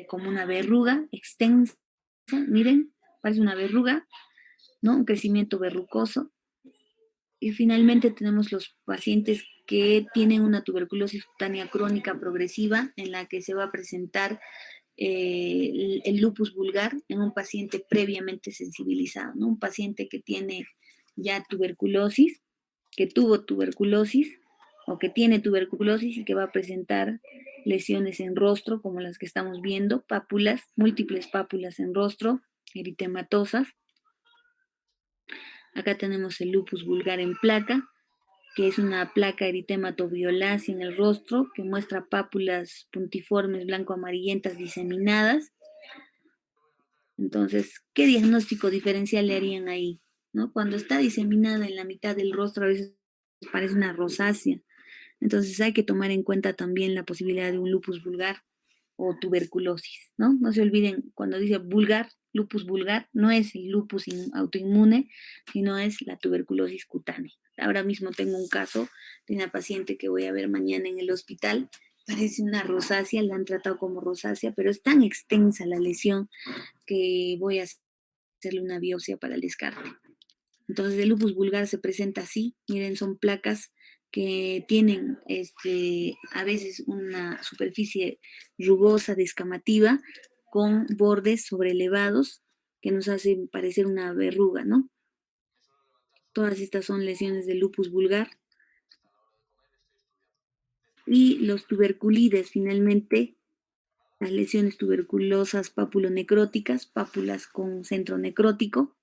como una verruga extensa. Miren, parece una verruga, ¿no? Un crecimiento verrucoso. Y finalmente tenemos los pacientes que tienen una tuberculosis cutánea crónica progresiva en la que se va a presentar el lupus vulgar en un paciente previamente sensibilizado, ¿no? Un paciente que tiene ya tuberculosis, que tuvo tuberculosis o que tiene tuberculosis y que va a presentar lesiones en rostro, como las que estamos viendo, pápulas, múltiples pápulas en rostro, eritematosas. Acá tenemos el lupus vulgar en placa, que es una placa eritematoviolacea en el rostro que muestra pápulas puntiformes blanco-amarillentas diseminadas. Entonces, ¿qué diagnóstico diferencial le harían ahí? ¿No? Cuando está diseminada en la mitad del rostro, a veces parece una rosácea. Entonces hay que tomar en cuenta también la posibilidad de un lupus vulgar o tuberculosis, ¿no? No se olviden, cuando dice vulgar, lupus vulgar, no es el lupus autoinmune, sino es la tuberculosis cutánea. Ahora mismo tengo un caso de una paciente que voy a ver mañana en el hospital. Parece una rosácea, la han tratado como rosácea, pero es tan extensa la lesión que voy a hacerle una biopsia para el descarte. Entonces el lupus vulgar se presenta así, miren, son placas que tienen a veces una superficie rugosa, descamativa, con bordes sobrelevados que nos hacen parecer una verruga, ¿no? Todas estas son lesiones del lupus vulgar. Y los tuberculides, finalmente, las lesiones tuberculosas papulonecróticas, pápulas con centro necrótico,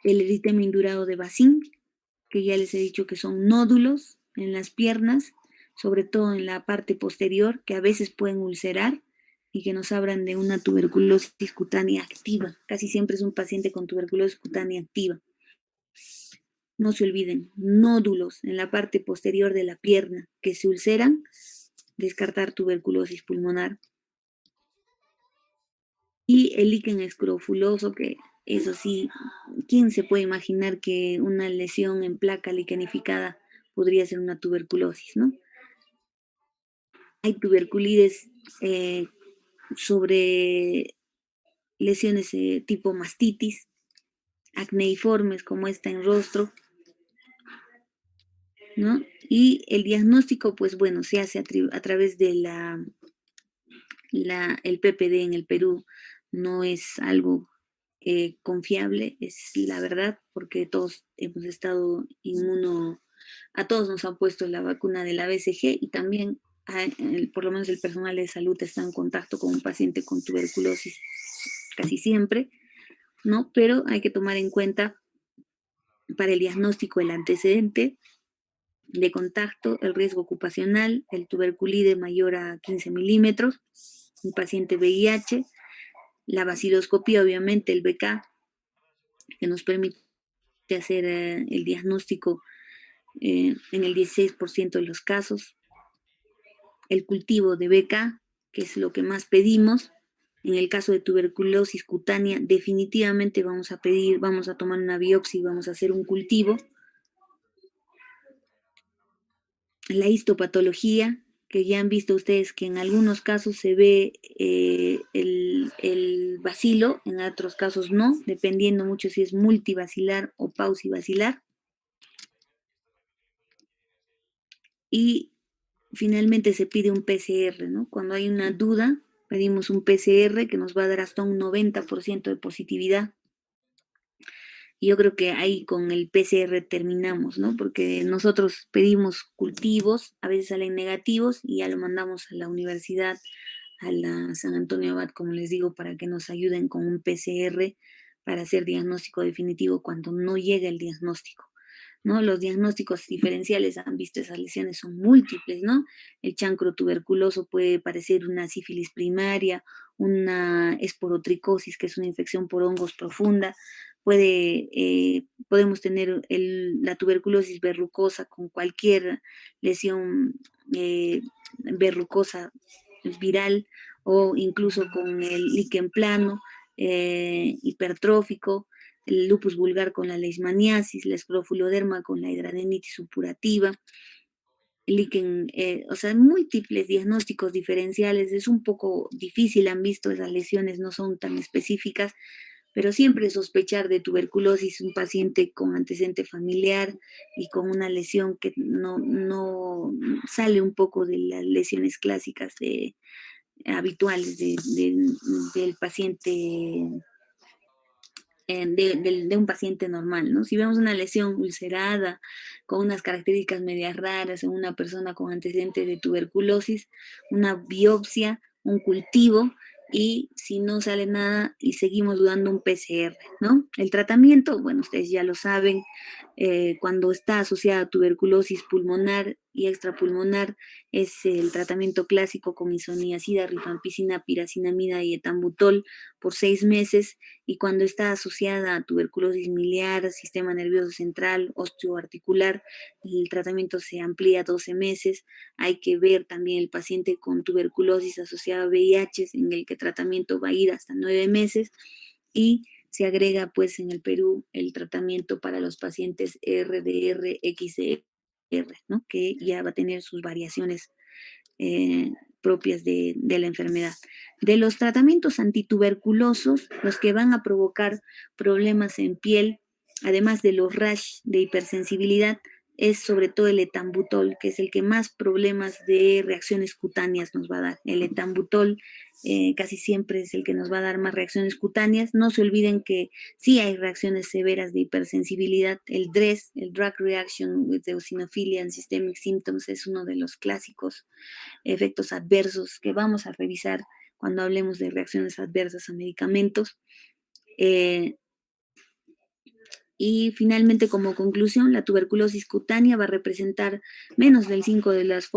el eritema indurado de Bacin, que ya les he dicho que son nódulos en las piernas, sobre todo en la parte posterior, que a veces pueden ulcerar y que nos hablan de una tuberculosis cutánea activa. Casi siempre es un paciente con tuberculosis cutánea activa. No se olviden, nódulos en la parte posterior de la pierna que se ulceran, descartar tuberculosis pulmonar. Y el líquen escrofuloso, que eso sí, ¿quién se puede imaginar que una lesión en placa liquenificada podría ser una tuberculosis, ¿no? Hay tuberculides sobre lesiones tipo mastitis, acneiformes como esta en rostro, ¿no? Y el diagnóstico, pues bueno, se hace a través de el PPD en el Perú. No es algo confiable, es la verdad, porque todos hemos estado a todos nos han puesto la vacuna de la BCG y también por lo menos el personal de salud está en contacto con un paciente con tuberculosis casi siempre, ¿no? Pero hay que tomar en cuenta para el diagnóstico el antecedente de contacto, el riesgo ocupacional, el tuberculide mayor a 15 milímetros, un paciente VIH, la vaciloscopía, obviamente, el BK, que nos permite hacer el diagnóstico en el 16% de los casos, el cultivo de BK, que es lo que más pedimos. En el caso de tuberculosis cutánea, definitivamente vamos a tomar una biopsia y vamos a hacer un cultivo. La histopatología, que ya han visto ustedes que en algunos casos se ve el bacilo, en otros casos no, dependiendo mucho si es multibacilar o paucibacilar. Y finalmente se pide un PCR, ¿no? Cuando hay una duda, pedimos un PCR que nos va a dar hasta un 90% de positividad. Y yo creo que ahí con el PCR terminamos, ¿no? Porque nosotros pedimos cultivos, a veces salen negativos y ya lo mandamos a la universidad, a la San Antonio Abad, como les digo, para que nos ayuden con un PCR para hacer diagnóstico definitivo cuando no llega el diagnóstico, ¿no? Los diagnósticos diferenciales, han visto, esas lesiones son múltiples, ¿no? El chancro tuberculoso puede parecer una sífilis primaria, una esporotricosis, que es una infección por hongos profunda, podemos tener la tuberculosis verrucosa con cualquier lesión verrucosa viral o incluso con el líquen plano, hipertrófico, el lupus vulgar con la leishmaniasis, la escrofuloderma con la hidradenitis supurativa, el líquen, o sea, múltiples diagnósticos diferenciales. Es un poco difícil, han visto, esas lesiones no son tan específicas, pero siempre sospechar de tuberculosis, un paciente con antecedente familiar y con una lesión que no sale un poco de las lesiones clásicas habituales del paciente, de un paciente normal, ¿no? Si vemos una lesión ulcerada con unas características medias raras en una persona con antecedentes de tuberculosis, una biopsia, un cultivo y si no sale nada y seguimos dando un PCR, ¿no? El tratamiento, bueno, ustedes ya lo saben, cuando está asociada a tuberculosis pulmonar y extrapulmonar, es el tratamiento clásico con isoniazida, rifampicina, piracinamida y etambutol por 6 meses, y cuando está asociada a tuberculosis miliar, sistema nervioso central, osteoarticular, el tratamiento se amplía a 12 meses. Hay que ver también el paciente con tuberculosis asociada a VIH, en el que el tratamiento va a ir hasta 9 meses, y se agrega pues en el Perú el tratamiento para los pacientes RDR-XR, ¿no? Que ya va a tener sus variaciones propias de la enfermedad. De los tratamientos antituberculosos, los que van a provocar problemas en piel, además de los rash de hipersensibilidad, es sobre todo el etambutol, que es el que más problemas de reacciones cutáneas nos va a dar. El etambutol casi siempre es el que nos va a dar más reacciones cutáneas. No se olviden que sí hay reacciones severas de hipersensibilidad. El DRES, el Drug Reaction with Eosinophilia and Systemic Symptoms, es uno de los clásicos efectos adversos que vamos a revisar cuando hablemos de reacciones adversas a medicamentos. Y finalmente, como conclusión, la tuberculosis cutánea va a representar menos del 5% de las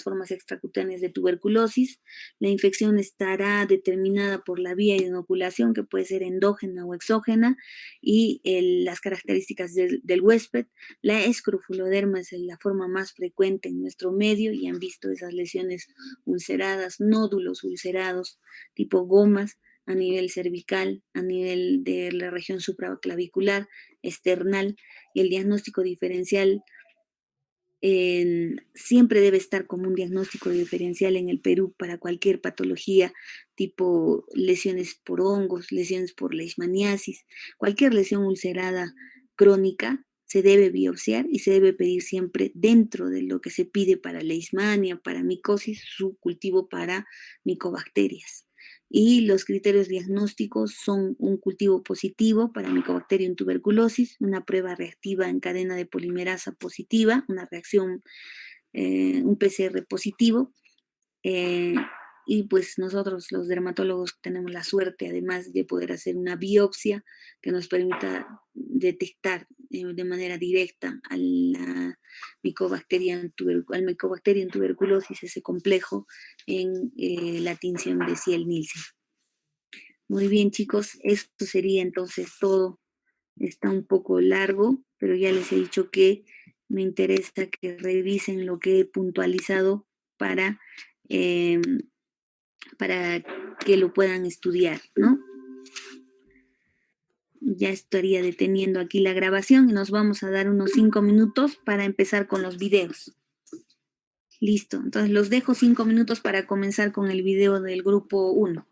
formas extracutáneas de tuberculosis. La infección estará determinada por la vía de inoculación, que puede ser endógena o exógena, y las características del huésped. La escrofuloderma es la forma más frecuente en nuestro medio, y han visto esas lesiones ulceradas, nódulos ulcerados tipo gomas, a nivel cervical, a nivel de la región supraclavicular, esternal, y el diagnóstico diferencial siempre debe estar como un diagnóstico diferencial en el Perú para cualquier patología, tipo lesiones por hongos, lesiones por leishmaniasis, cualquier lesión ulcerada crónica. Se debe biopsiar y se debe pedir siempre, dentro de lo que se pide para leishmania, para micosis, su cultivo para micobacterias. Y los criterios diagnósticos son un cultivo positivo para Mycobacterium tuberculosis, una prueba reactiva en cadena de polimerasa positiva, una reacción, un PCR positivo, eh, y pues nosotros los dermatólogos tenemos la suerte, además de poder hacer una biopsia que nos permita detectar de manera directa al Mycobacterium tuberculosis, ese complejo, en la tinción de Ciel-Nielsen. Muy bien, chicos, esto sería entonces todo. Está un poco largo, pero ya les he dicho que me interesa que revisen lo que he puntualizado para, eh, para que lo puedan estudiar, ¿no? Ya estaría deteniendo aquí la grabación y nos vamos a dar unos 5 minutos para empezar con los videos. Listo, entonces los dejo 5 minutos para comenzar con el video del grupo 1.